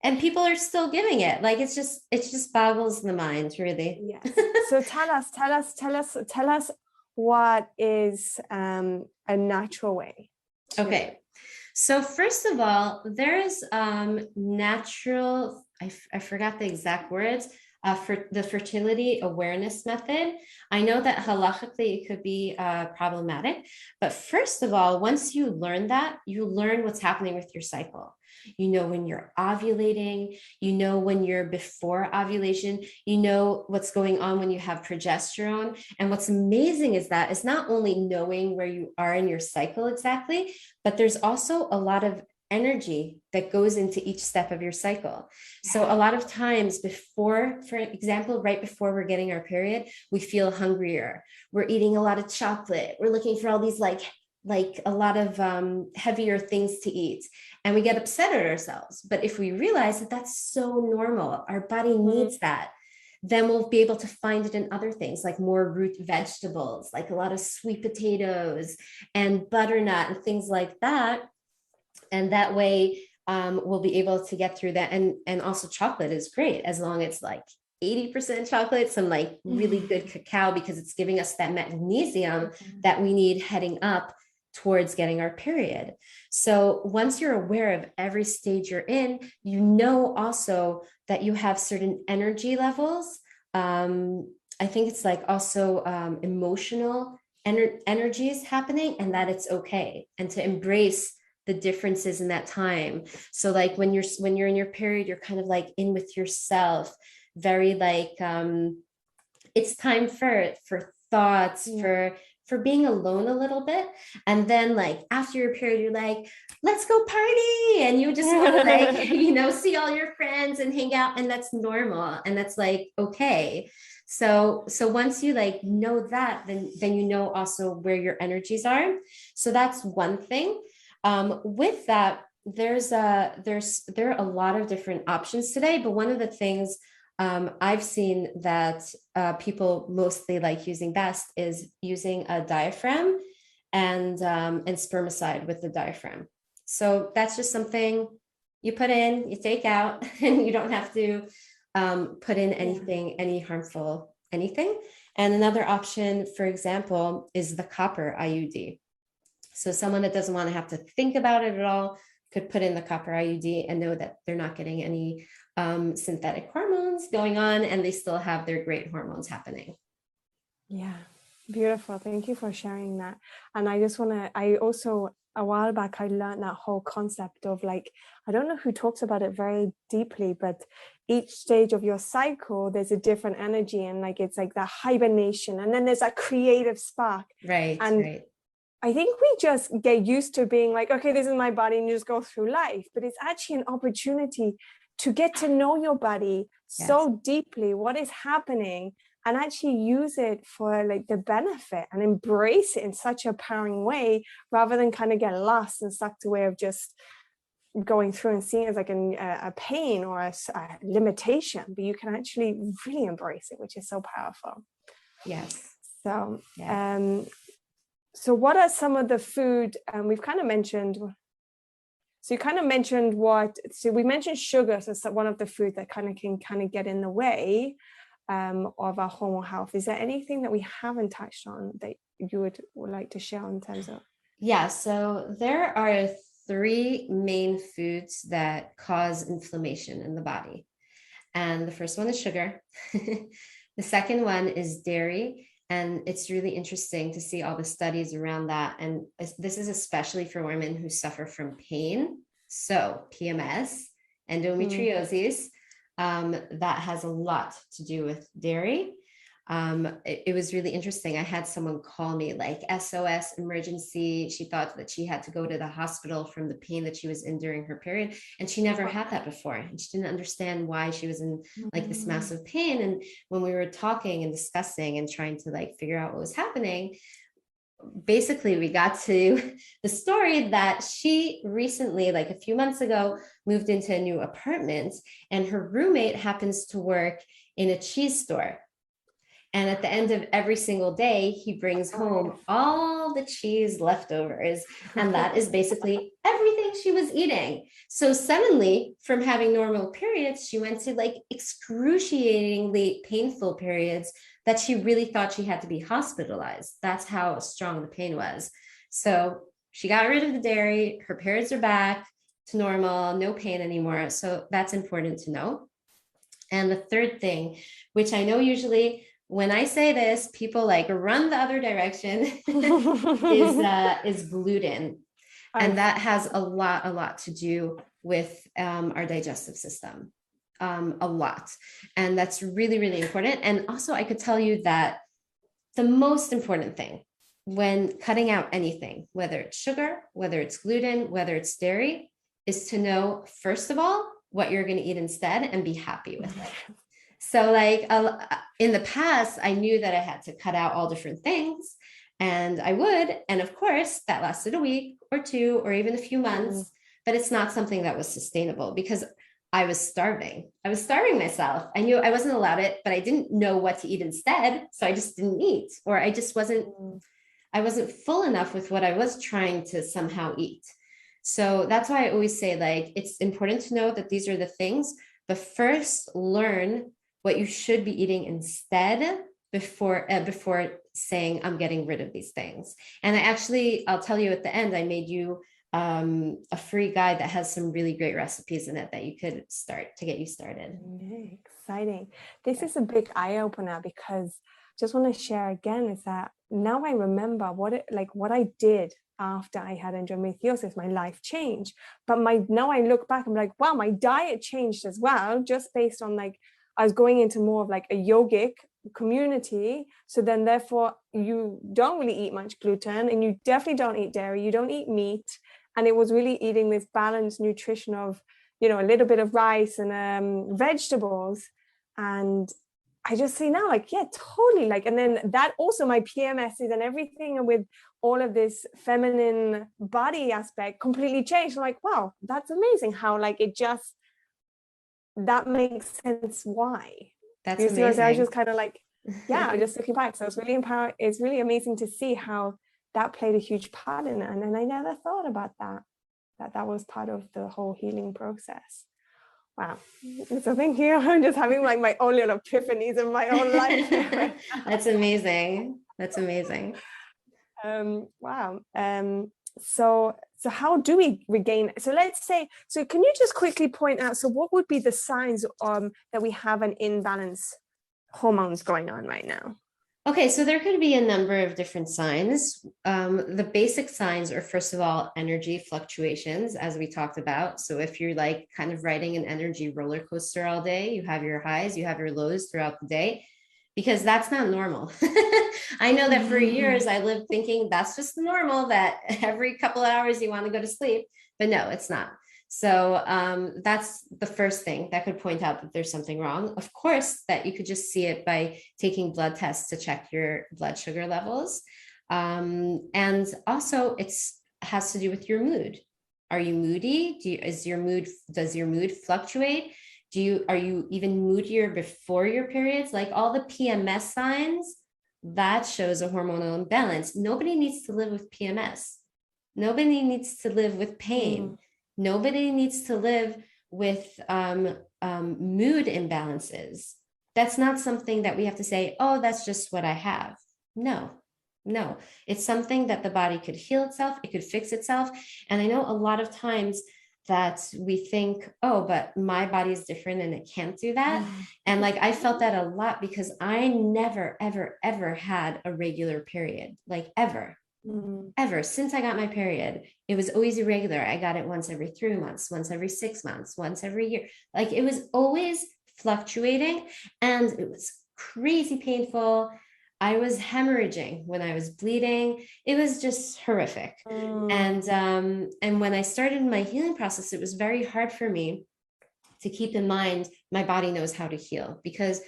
And people are still giving it. Like, it just boggles the mind, really. Yes. So tell us what is a natural way. Okay. So first of all, there's natural, I forgot the exact words, for the fertility awareness method. I know that halachically it could be problematic, but first of all, once you learn that, you learn what's happening with your cycle. You know when you're ovulating, you know when you're before ovulation, you know what's going on when you have progesterone. And what's amazing is that it's not only knowing where you are in your cycle exactly, but there's also a lot of energy that goes into each step of your cycle. So a lot of times before, for example, right before we're getting our period, we feel hungrier. We're eating a lot of chocolate. We're looking for all these like a lot of heavier things to eat, and we get upset at ourselves. But if we realize that that's so normal, our body needs that, then we'll be able to find it in other things, like more root vegetables, like a lot of sweet potatoes and butternut and things like that. And that way we'll be able to get through that. And also chocolate is great, as long as it's like 80% chocolate, some like really good cacao, because it's giving us that magnesium that we need heading up towards getting our period. So once you're aware of every stage you're in, you know also that you have certain energy levels. I think it's like also emotional energies happening, and that it's okay, and to embrace the differences in that time. So like when you're in your period, you're kind of like in with yourself, very like it's time for thoughts, for being alone a little bit. And then like after your period, you're like, let's go party, and you just want to like see all your friends and hang out, and that's normal, and that's like okay. So once you like know that, then you know also where your energies are. So that's one thing. With that, there are a lot of different options today, but one of the things I've seen that people mostly like using best is using a diaphragm and spermicide with the diaphragm. So that's just something you put in, you take out, and you don't have to put in anything, any harmful anything. And another option, for example, is the copper IUD. So someone that doesn't want to have to think about it at all could put in the copper IUD and know that they're not getting any synthetic hormones going on, and they still have their great hormones happening. Yeah, beautiful. Thank you for sharing that. And I also, a while back, I learned that whole concept of like, I don't know who talks about it very deeply, but each stage of your cycle, there's a different energy, and like, it's like the hibernation, and then there's a creative spark. Right. And right. I think we just get used to being like, okay, this is my body, and you just go through life. But it's actually an opportunity to get to know your body so deeply, what is happening, and actually use it for like the benefit and embrace it in such a empowering way, rather than kind of get lost and sucked away of just going through and seeing it as like a pain or a limitation. But you can actually really embrace it, which is so powerful. Yes. So, so what are some of the food, we've kind of mentioned, so you kind of mentioned so we mentioned sugar, so one of the food that can get in the way of our hormonal health. Is there anything that we haven't touched on that you would like to share in terms of? Yeah, so there are 3 main foods that cause inflammation in the body. And the first one is sugar. The second one is dairy. And it's really interesting to see all the studies around that. And this is especially for women who suffer from pain. So PMS, endometriosis, that has a lot to do with dairy. It was really interesting. I had someone call me like SOS emergency. She thought that she had to go to the hospital from the pain that she was in during her period. And she never had that before. And she didn't understand why she was in like this massive pain. And when we were talking and discussing and trying to like figure out what was happening, basically we got to the story that she recently, like a few months ago, moved into a new apartment, and her roommate happens to work in a cheese store. And at the end of every single day, he brings home all the cheese leftovers. And that is basically everything she was eating. So suddenly, from having normal periods, she went to like excruciatingly painful periods that she really thought she had to be hospitalized. That's how strong the pain was. So she got rid of the dairy. Her periods are back to normal, no pain anymore. So that's important to know. And the third thing, which I know usually when I say this, people like run the other direction, is gluten. And that has a lot to do with our digestive system, a lot. And that's really, really important. And also I could tell you that the most important thing when cutting out anything, whether it's sugar, whether it's gluten, whether it's dairy, is to know, first of all, what you're going to eat instead and be happy with it. So like in the past, I knew that I had to cut out all different things, and I would. And of course, that lasted a week or two, or even a few months, but it's not something that was sustainable because I was starving. I was starving myself. I knew I wasn't allowed it, but I didn't know what to eat instead. So I just didn't eat, or I wasn't full enough with what I was trying to somehow eat. So that's why I always say, like, it's important to know that these are the things, but first learn what you should be eating instead before saying I'm getting rid of these things. And I'll tell you at the end, I made you a free guide that has some really great recipes in it that you could start to get you started. Exciting. This is a big eye opener, because just want to share again is that now I remember what I did after I had endometriosis. My life changed, but now I look back, I'm like, wow, my diet changed as well, just based on like I was going into more of like a yogic community. So then therefore you don't really eat much gluten, and you definitely don't eat dairy, you don't eat meat. And it was really eating this balanced nutrition of, a little bit of rice and vegetables. And I just see now, like, yeah, totally. Like, and then that also my PMSs and everything, and with all of this feminine body aspect completely changed. I'm like, wow, that's amazing how like that makes sense. Why? That's you amazing. See, I was just kind of like, yeah, just looking back. So it's really it's really amazing to see how that played a huge part in it. And then I never thought about that was part of the whole healing process. Wow. So thank you. I'm just having like my own little epiphanies in my own life. That's amazing. That's amazing. Wow. So how do we regain? So let's say, so can you just quickly point out, so what would be the signs that we have an imbalance hormones going on right now? Okay, so there could be a number of different signs. The basic signs are, first of all, energy fluctuations, as we talked about. So if you're like kind of riding an energy roller coaster all day, you have your highs, you have your lows throughout the day, because that's not normal. I know that for years I lived thinking that's just normal, that every couple of hours you want to go to sleep, but no, it's not. So that's the first thing that could point out that there's something wrong. Of course, that you could just see it by taking blood tests to check your blood sugar levels. And also it has to do with your mood. Are you moody? Does your mood fluctuate? Are you even moodier before your periods? Like all the PMS signs, that shows a hormonal imbalance. Nobody needs to live with PMS. Nobody needs to live with pain. Nobody needs to live with mood imbalances. That's not something that we have to say, oh, that's just what I have. No, it's something that the body could heal itself. It could fix itself. And I know a lot of times that we think, oh, but my body is different and it can't do that. And like, I felt that a lot because I never, ever, ever had a regular period, like ever. Ever since I got my period, it was always irregular. I got it once every 3 months, once every 6 months, once every year. Like it was always fluctuating, and it was crazy painful. I was hemorrhaging when I was bleeding. It was just horrific. And when I started my healing process, it was very hard for me to keep in mind my body knows how to heal, because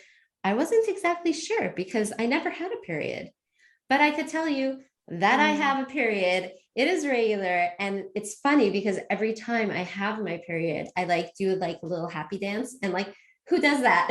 I wasn't exactly sure, because I never had a period. But I could tell you that I have a period, it is regular. And it's funny because every time I have my period, I like do like a little happy dance, and like, who does that?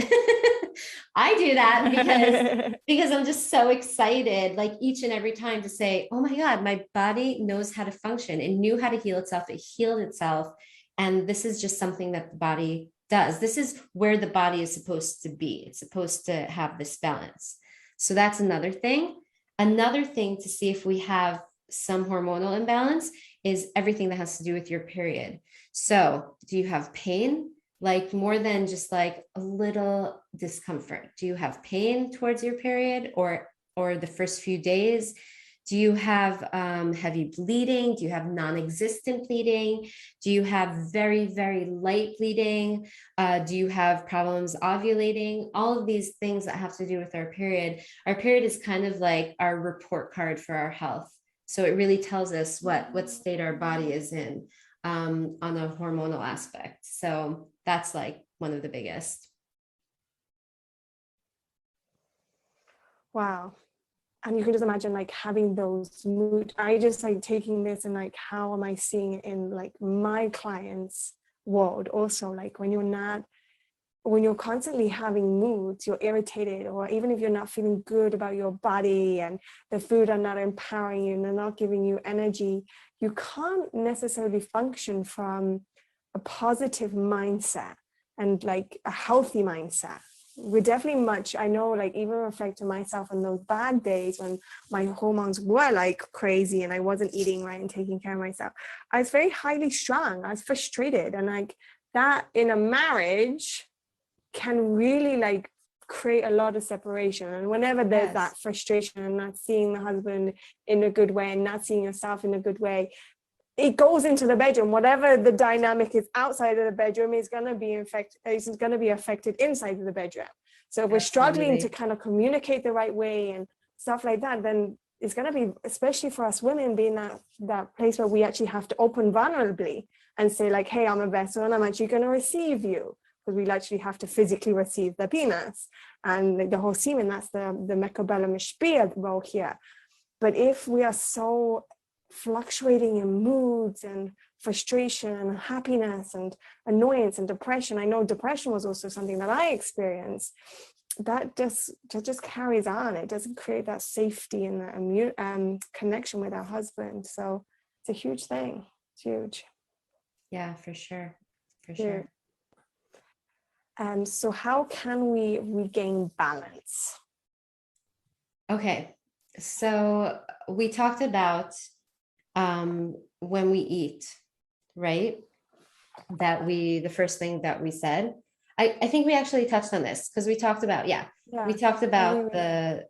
I do that because I'm just so excited, like each and every time, to say, oh my God, my body knows how to function. It knew how to heal itself. It healed itself. And this is just something that the body does. This is where the body is supposed to be. It's supposed to have this balance. So that's another thing. Another thing to see if we have some hormonal imbalance is everything that has to do with your period. So do you have pain? Like more than just like a little discomfort? Do you have pain towards your period or the first few days? Do you have heavy bleeding? Do you have non-existent bleeding? Do you have very, very light bleeding? Do you have problems ovulating? All of these things that have to do with our period. Our period is kind of like our report card for our health. So it really tells us what state our body is in. on a hormonal aspect. So that's like one of the biggest. Wow. And you can just imagine like having those mood, I just like taking this and like, how am I seeing it in like my clients' world also, like when you're constantly having moods, you're irritated, or even if you're not feeling good about your body and the food are not empowering you and they're not giving you energy, you can't necessarily function from a positive mindset and like a healthy mindset. We're definitely I know, like even reflecting myself on those bad days when my hormones were like crazy and I wasn't eating right and taking care of myself, I was very highly strung, I was frustrated, and like that in a marriage can really like create a lot of separation. And whenever there's that frustration and not seeing the husband in a good way and not seeing yourself in a good way, it goes into the bedroom. Whatever the dynamic is outside of the bedroom is going to be affected inside of the bedroom. So if we're struggling to kind of communicate the right way and stuff like that, then it's going to be, especially for us women, being that place where we actually have to open vulnerably and say like, hey, I'm a vessel and I'm actually going to receive you, because we actually have to physically receive the penis and the whole semen. That's the mechabellum spiel role here. But if we are so fluctuating in moods and frustration and happiness and annoyance and depression, I know depression was also something that I experienced, that just carries on. It doesn't create that safety and the connection with our husband. So it's a huge thing. It's huge. Yeah, for sure. For sure. So how can we regain balance? Okay, so we talked about when we eat, right? The first thing that we said, I think we actually touched on this because we talked about, we talked about the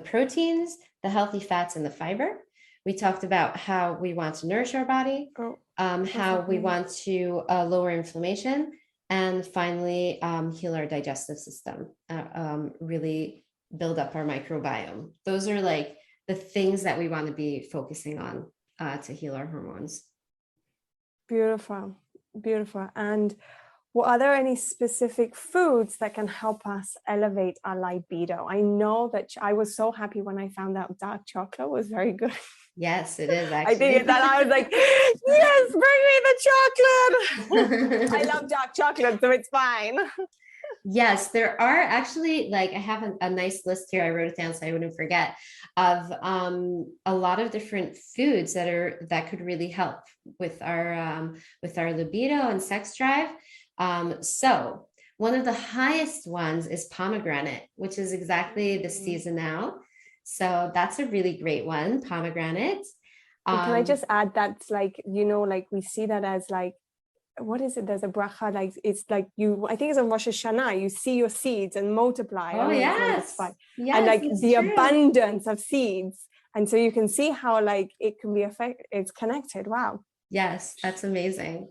proteins, the healthy fats, and the fiber. We talked about how we want to nourish our body, how we want to lower inflammation, and finally heal our digestive system, really build up our microbiome. Those are like the things that we want to be focusing on to heal our hormones. Beautiful. And are there any specific foods that can help us elevate our libido? I know that I was so happy when I found out dark chocolate was very good. Yes, it is actually. I did that. I was like, yes, bring me the chocolate. I love dark chocolate, so it's fine. Yes, there are actually, like, I have a nice list here. I wrote it down so I wouldn't forget, of a lot of different foods that could really help with our libido and sex drive. So one of the highest ones is pomegranate, which is exactly the season now. So that's a really great one, pomegranate. Can I just add that's like, like we see that as like, what is it? There's a bracha, like it's like I think it's on Rosh Hashanah, you see your seeds and multiply. Oh, yes. And like the abundance of seeds. And so you can see how like it can be it's connected. Wow. Yes, that's amazing.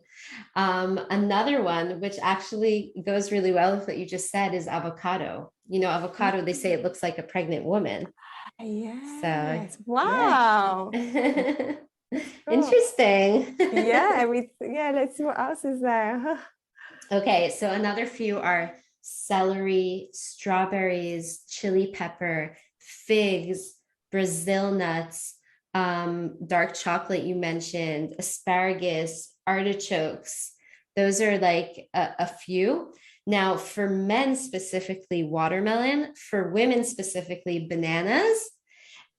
Another one, which actually goes really well with what you just said, is avocado. Avocado, they say it looks like a pregnant woman. Yes. So, wow. Yeah. Interesting. Let's see what else is there. Okay, so another few are celery, strawberries, chili pepper, figs, Brazil nuts, dark chocolate you mentioned, asparagus, artichokes. Those are like a few. Now, for men specifically, watermelon. For women specifically, bananas.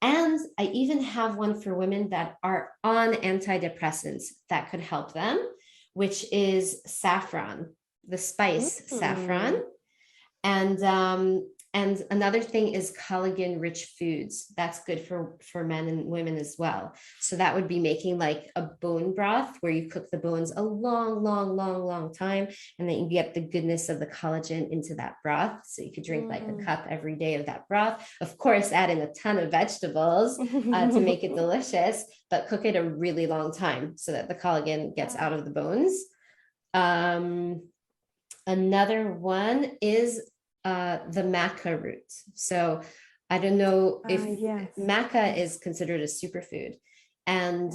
And I even have one for women that are on antidepressants that could help them, which is saffron, the spice saffron. And another thing is collagen-rich foods. That's good for men and women as well. So that would be making like a bone broth where you cook the bones a long time, and then you get the goodness of the collagen into that broth. So you could drink like a cup every day of that broth. Of course, add in a ton of vegetables to make it delicious, but cook it a really long time so that the collagen gets out of the bones. Another one is the maca root. So I don't know if maca is considered a superfood. And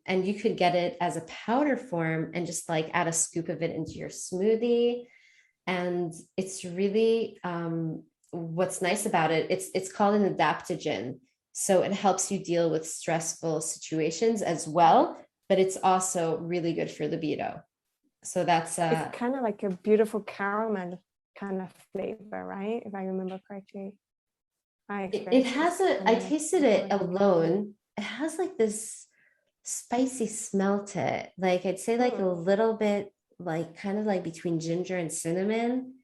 you could get it as a powder form and just like add a scoop of it into your smoothie. And it's really, what's nice about it, it's called an adaptogen. So it helps you deal with stressful situations as well, but it's also really good for libido. So that's It's kind of like a beautiful caramel kind of flavor, right? If I remember correctly. it has I tasted it alone. It has like this spicy smell to it. Like I'd say like a little bit like kind of like between ginger and cinnamon.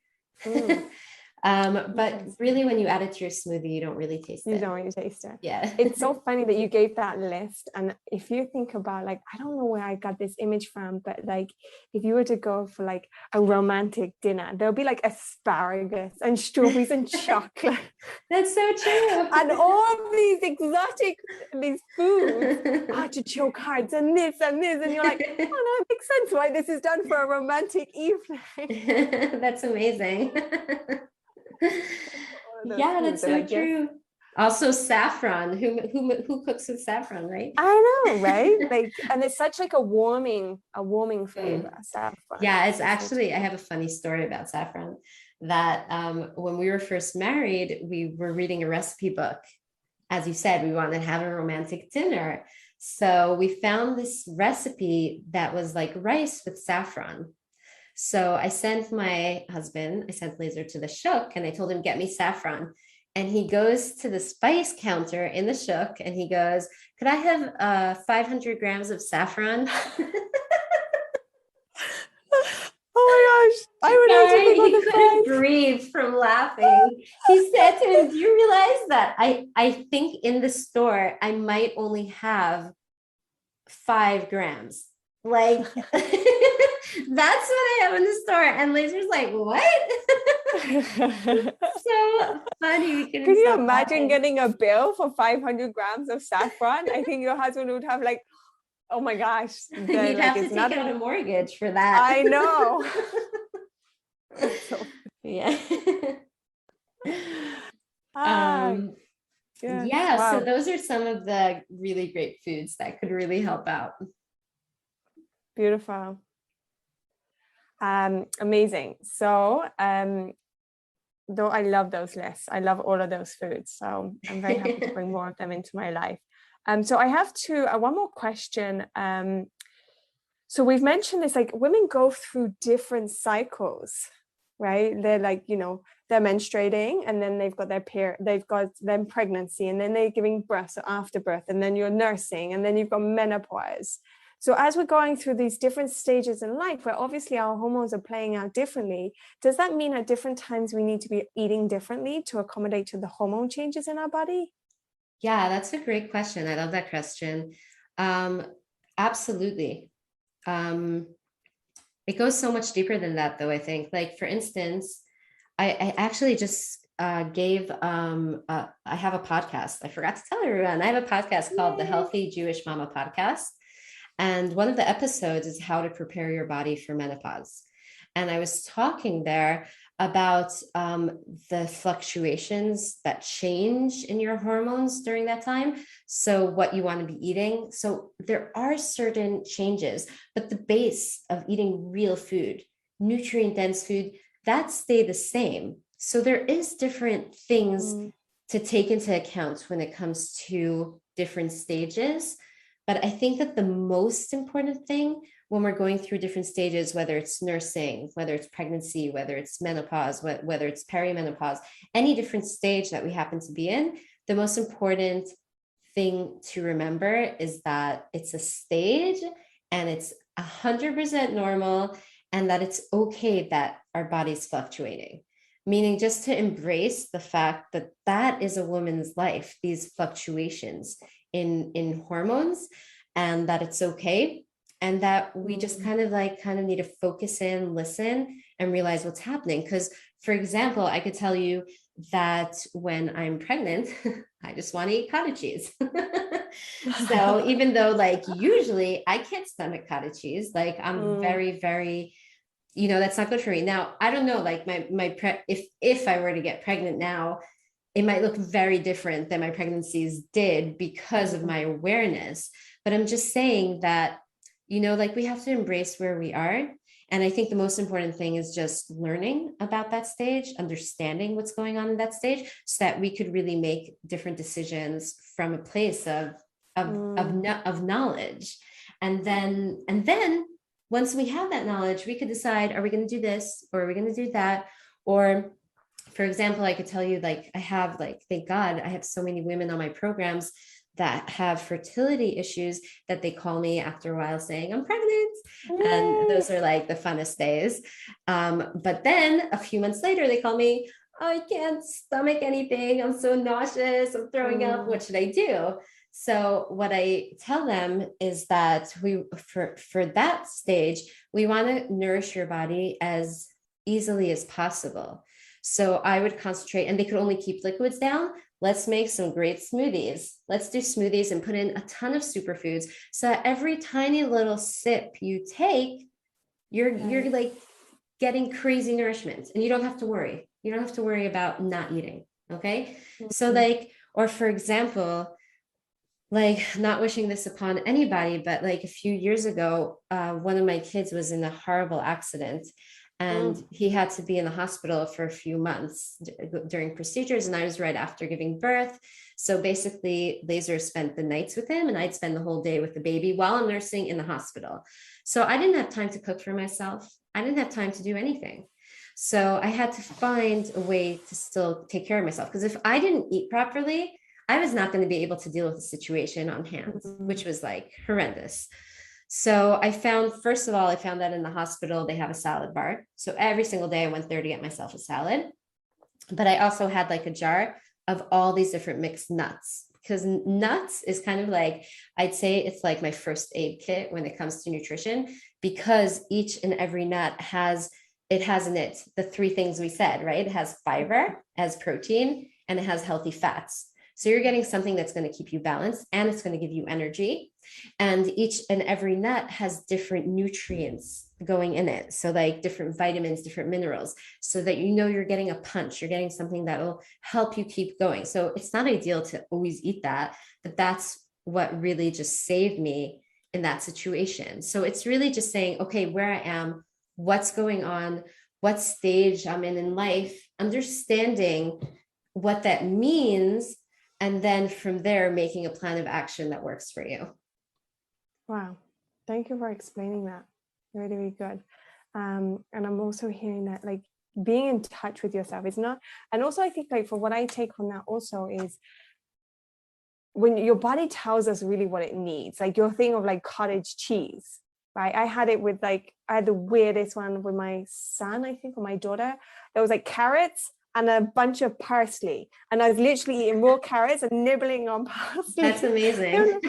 But really when you add it to your smoothie, you don't really taste it. You don't really taste it. Yeah. It's so funny that you gave that list. And if you think about like, I don't know where I got this image from, but like if you were to go for like a romantic dinner, there'll be like asparagus and strawberries and chocolate. That's so true. And all these exotic, these foods, artichoke hearts and this. And you're like, oh no, it makes sense why this is done for a romantic evening. That's amazing. Yeah, that's so like, true. Yes. Also saffron. Who cooks with saffron, right? I know, right? Like, and it's such like a warming flavor. Saffron. Yeah, it's actually, I have a funny story about saffron that when we were first married, we were reading a recipe book. As you said, we wanted to have a romantic dinner. So we found this recipe that was like rice with saffron. So I sent my husband, I sent Laser to the Shook and I told him, get me saffron. And he goes to the spice counter in the Shook and he goes, could I have 500 grams of saffron? Oh my gosh, I would have to think he couldn't breathe from laughing. He said to him, do you realize that I think in the store, I might only have 5 grams. Like, that's what I have in the store. And Laser's like, what? So funny. Can you imagine getting a bill for 500 grams of saffron? I think your husband would have like, oh my gosh. You'd have to take out a mortgage for that. I know. Yeah. Yes. Yeah. Wow. So those are some of the really great foods that could really help out. Beautiful. Amazing. So, though I love those lists, I love all of those foods. So I'm very happy to bring more of them into my life. So I have one more question. So we've mentioned this, like women go through different cycles, right? They're like, they're menstruating and then they've got their they've got then pregnancy and then they're giving birth, so after birth, and then you're nursing and then you've got menopause. So as we're going through these different stages in life where obviously our hormones are playing out differently, does that mean at different times we need to be eating differently to accommodate to the hormone changes in our body? Yeah, that's a great question. I love that question. Absolutely. It goes so much deeper than that, though, I think. Like, for instance, I actually just I have a podcast. I forgot to tell everyone. I have a podcast called the Healthy Jewish Mama Podcast. And one of the episodes is how to prepare your body for menopause. And I was talking there about the fluctuations that change in your hormones during that time. So what you want to be eating. So there are certain changes, but the base of eating real food, nutrient dense food, that stay the same. So there is different things to take into account when it comes to different stages. But I think that the most important thing when we're going through different stages, whether it's nursing, whether it's pregnancy, whether it's menopause, whether it's perimenopause, any different stage that we happen to be in, the most important thing to remember is that it's a stage and it's 100% normal and that it's okay that our body's fluctuating. Meaning just to embrace the fact that that is a woman's life, these fluctuations in hormones, and that it's okay. And that we just kind of need to focus in, listen, and realize what's happening. Because, for example, I could tell you that when I'm pregnant, I just want to eat cottage cheese. So even though usually I can't stomach cottage cheese, I'm very, very, that's not good for me. Now, I don't know, if I were to get pregnant now, it might look very different than my pregnancies did because of my awareness. But I'm just saying that, like we have to embrace where we are. And I think the most important thing is just learning about that stage, understanding what's going on in that stage, so that we could really make different decisions from a place of knowledge. And then once we have that knowledge, we could decide, are we going to do this, or are we going to do that? Or for example, I could tell you, like, I have, like, thank God, I have so many women on my programs that have fertility issues that they call me after a while saying, I'm pregnant. And those are like the funnest days. But then a few months later, they call me, I can't stomach anything. I'm so nauseous. I'm throwing up. What should I do? So what I tell them is that for that stage, we want to nourish your body as easily as possible. So I would concentrate, and they could only keep liquids down. Let's make some great smoothies. Let's do smoothies and put in a ton of superfoods, so that every tiny little sip you take, you're like getting crazy nourishment, and you don't have to worry. You don't have to worry about not eating. Okay. So like, or for example, like, not wishing this upon anybody, but like a few years ago, one of my kids was in a horrible accident, and he had to be in the hospital for a few months during procedures. And I was right after giving birth. So basically, Laser spent the nights with him, and I'd spend the whole day with the baby while I'm nursing in the hospital. So I didn't have time to cook for myself. I didn't have time to do anything. So I had to find a way to still take care of myself, because if I didn't eat properly, I was not going to be able to deal with the situation on hand, which was like horrendous. So I found that in the hospital, they have a salad bar. So every single day I went there to get myself a salad. But I also had like a jar of all these different mixed nuts, because nuts is kind of like, I'd say it's like my first aid kit when it comes to nutrition, because each and every nut has in it the three things we said, right? It has fiber, it has protein, and it has healthy fats. So you're getting something that's going to keep you balanced, and it's going to give you energy. And each and every nut has different nutrients going in it. So like different vitamins, different minerals, so that you're getting a punch, you're getting something that will help you keep going. So it's not ideal to always eat that, but that's what really just saved me in that situation. So it's really just saying, okay, where I am, what's going on, what stage I'm in life, understanding what that means, and then from there, making a plan of action that works for you. Wow. Thank you for explaining that. Really, really good. And I'm also hearing that, like, being in touch with yourself is not, and also I think, like, for what I take from that also is, when your body tells us really what it needs, like your thing of like cottage cheese, right? I had the weirdest one with my son, I think, or my daughter. There was like carrots and a bunch of parsley, and I was literally eating raw carrots and nibbling on parsley. That's amazing.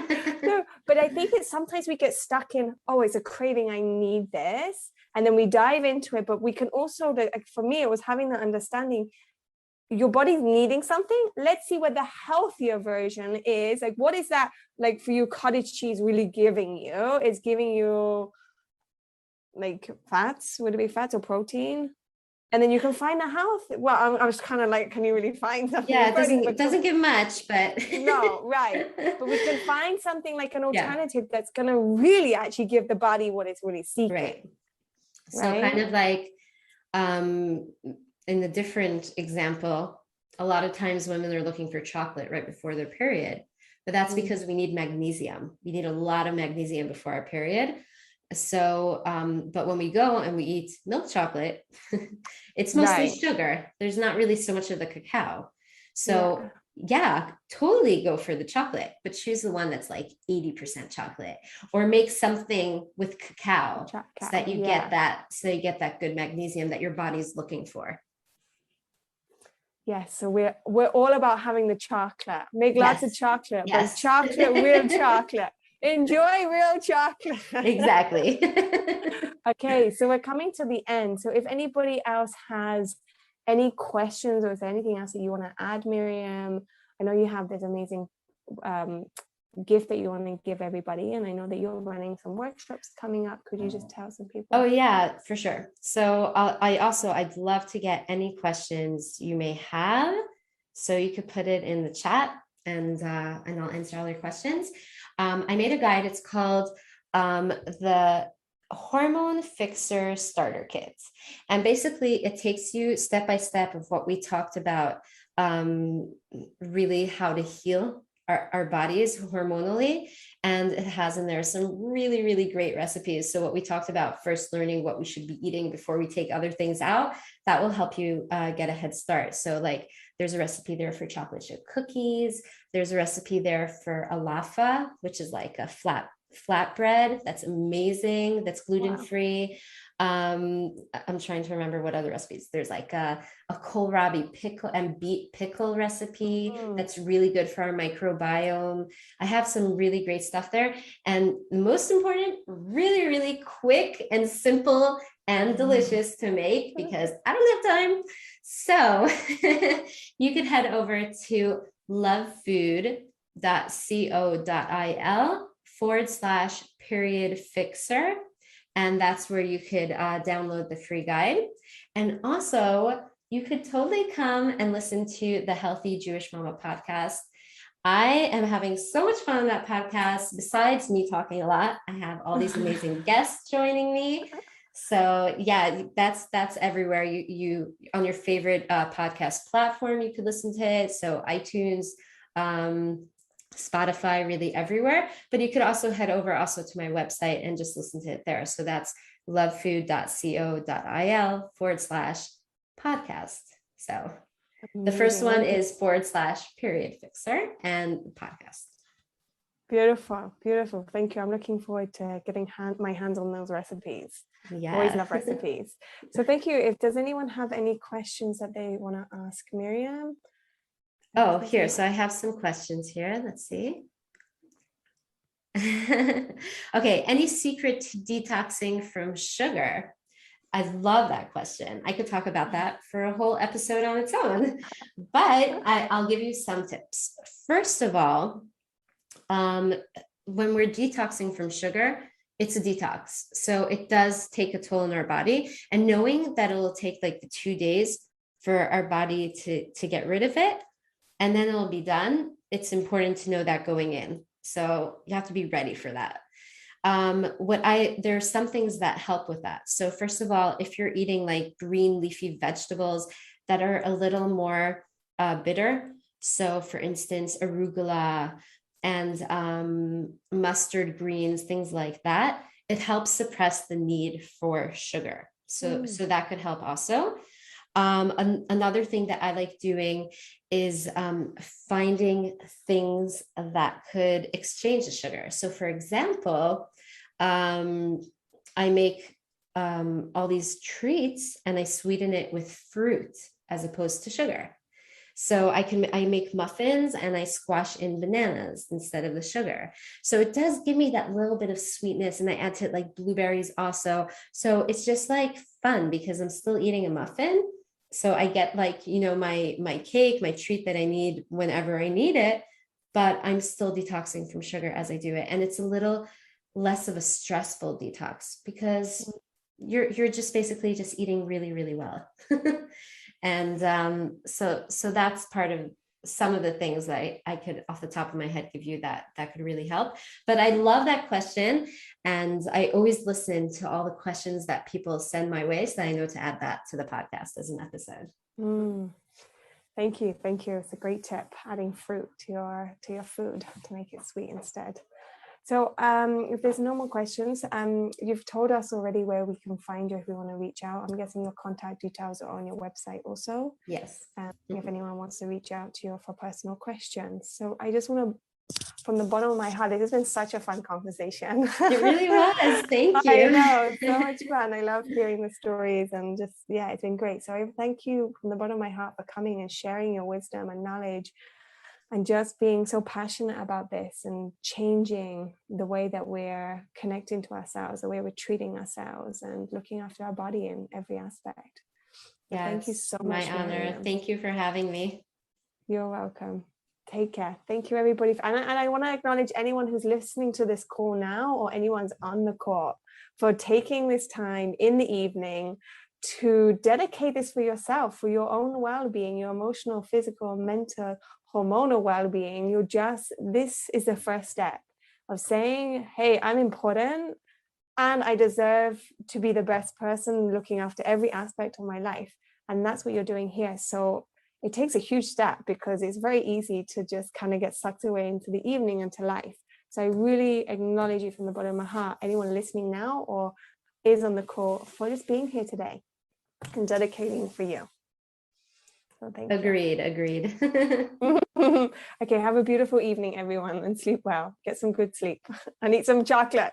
No, but I think it's sometimes we get stuck in, oh, it's a craving, I need this, and then we dive into it. But we can also, like, for me, it was having that understanding, your body's needing something. Let's see what the healthier version is. Like, what is that, like, for you, cottage cheese really giving you? It's giving you like fats. Would it be fats or protein? And then you can find the health. Well, I was kind of like, can you really find something? Yeah, it doesn't give much, but no, right. But we can find something like an alternative that's going to really actually give the body what it's really seeking. Right. So kind of like, in the different example, a lot of times women are looking for chocolate right before their period, but that's because we need magnesium. We need a lot of magnesium before our period. So, but when we go and we eat milk chocolate, it's mostly sugar. There's not really so much of the cacao. So yeah, totally go for the chocolate, but choose the one that's like 80% chocolate, or make something with cacao so that you get that good magnesium that your body's looking for. Yes, so we're all about having the chocolate. Make lots of chocolate, but chocolate, real chocolate. Enjoy real chocolate. Exactly. Okay, so we're coming to the end. So if anybody else has any questions, or is there anything else that you want to add, Miriam? I know you have this amazing gift that you want to give everybody, and I know that you're running some workshops coming up. Could you just tell some people? Oh yeah, for sure. So I'd love to get any questions you may have. So you could put it in the chat, and I'll answer all your questions. I made a guide. It's called the Hormone Fixer Starter Kit. And basically it takes you step by step of what we talked about, really how to heal our bodies hormonally. And it has in there some really, really great recipes. So what we talked about, first learning what we should be eating before we take other things out, that will help you get a head start. So like there's a recipe there for chocolate chip cookies. There's a recipe there for a laffa, which is like a flatbread. That's amazing. That's gluten-free. Wow. I'm trying to remember what other recipes. There's like a kohlrabi pickle and beet pickle recipe that's really good for our microbiome. I have some really great stuff there. And most important, really, really quick and simple and delicious to make, because I don't have time. So you could head over to lovefood.co.il/period-fixer. And that's where you could download the free guide. And also, you could totally come and listen to the Healthy Jewish Mama podcast. I am having so much fun on that podcast. Besides me talking a lot, I have all these amazing guests joining me. So yeah, that's everywhere. You on your favorite podcast platform, you could listen to it. So iTunes, Spotify, really everywhere. But you could also head over also to my website and just listen to it there. So that's lovefood.co.il/podcast. So the first one is /period-fixer and the podcast. Beautiful, beautiful. Thank you. I'm looking forward to getting my hands on those recipes. Yeah. Always love recipes. So thank you. If does anyone have any questions that they want to ask Miriam? Oh, here. So I have some questions here. Let's see. Okay. Any secret to detoxing from sugar? I love that question. I could talk about that for a whole episode on its own, but I'll give you some tips. First of all, when we're detoxing from sugar, it's a detox. So it does take a toll on our body, and knowing that it'll take like the 2 days for our body to get rid of it, and then it'll be done. It's important to know that going in. So you have to be ready for that. There's some things that help with that. So first of all, if you're eating like green leafy vegetables that are a little more bitter, so for instance, arugula and mustard greens, things like that, it helps suppress the need for sugar. So that could help also. Another thing that I like doing is finding things that could exchange the sugar. So for example, I make all these treats and I sweeten it with fruit as opposed to sugar. So I make muffins and I squash in bananas instead of the sugar. So it does give me that little bit of sweetness, and I add to it like blueberries also. So it's just like fun because I'm still eating a muffin. So I get like, my cake, my treat that I need whenever I need it, but I'm still detoxing from sugar as I do it. And it's a little less of a stressful detox because you're just basically just eating really, really well. And so that's part of some of the things that I could off the top of my head give you that could really help. But I love that question. And I always listen to all the questions that people send my way, so that I know to add that to the podcast as an episode. Thank you. It's a great tip, adding fruit to your food to make it sweet instead. So if there's no more questions, you've told us already where we can find you if we want to reach out. I'm guessing your contact details are on your website also. Yes. If anyone wants to reach out to you for personal questions. So I just want to, from the bottom of my heart, it has been such a fun conversation. It really was. Thank you. I know, it's so much fun. I love hearing the stories and just, it's been great. So I thank you from the bottom of my heart for coming and sharing your wisdom and knowledge, and just being so passionate about this and changing the way that we're connecting to ourselves, the way we're treating ourselves and looking after our body in every aspect. Yeah, thank you so much. My honor. Miriam. Thank you for having me. You're welcome. Take care. Thank you, everybody. And I want to acknowledge anyone who's listening to this call now, or anyone's on the call, for taking this time in the evening to dedicate this for yourself, for your own well-being, your emotional, physical, mental, hormonal well-being. This is the first step of saying, hey, I'm important and I deserve to be the best person looking after every aspect of my life. And that's what you're doing here. So it takes a huge step, because it's very easy to just kind of get sucked away into the evening, into life. So I really acknowledge you from the bottom of my heart, anyone listening now or is on the call, for just being here today and dedicating for you. So thank Agreed. you. Okay, have a beautiful evening, everyone, and sleep well. Get some good sleep and eat some chocolate.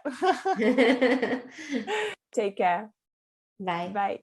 Take care. Bye. Bye.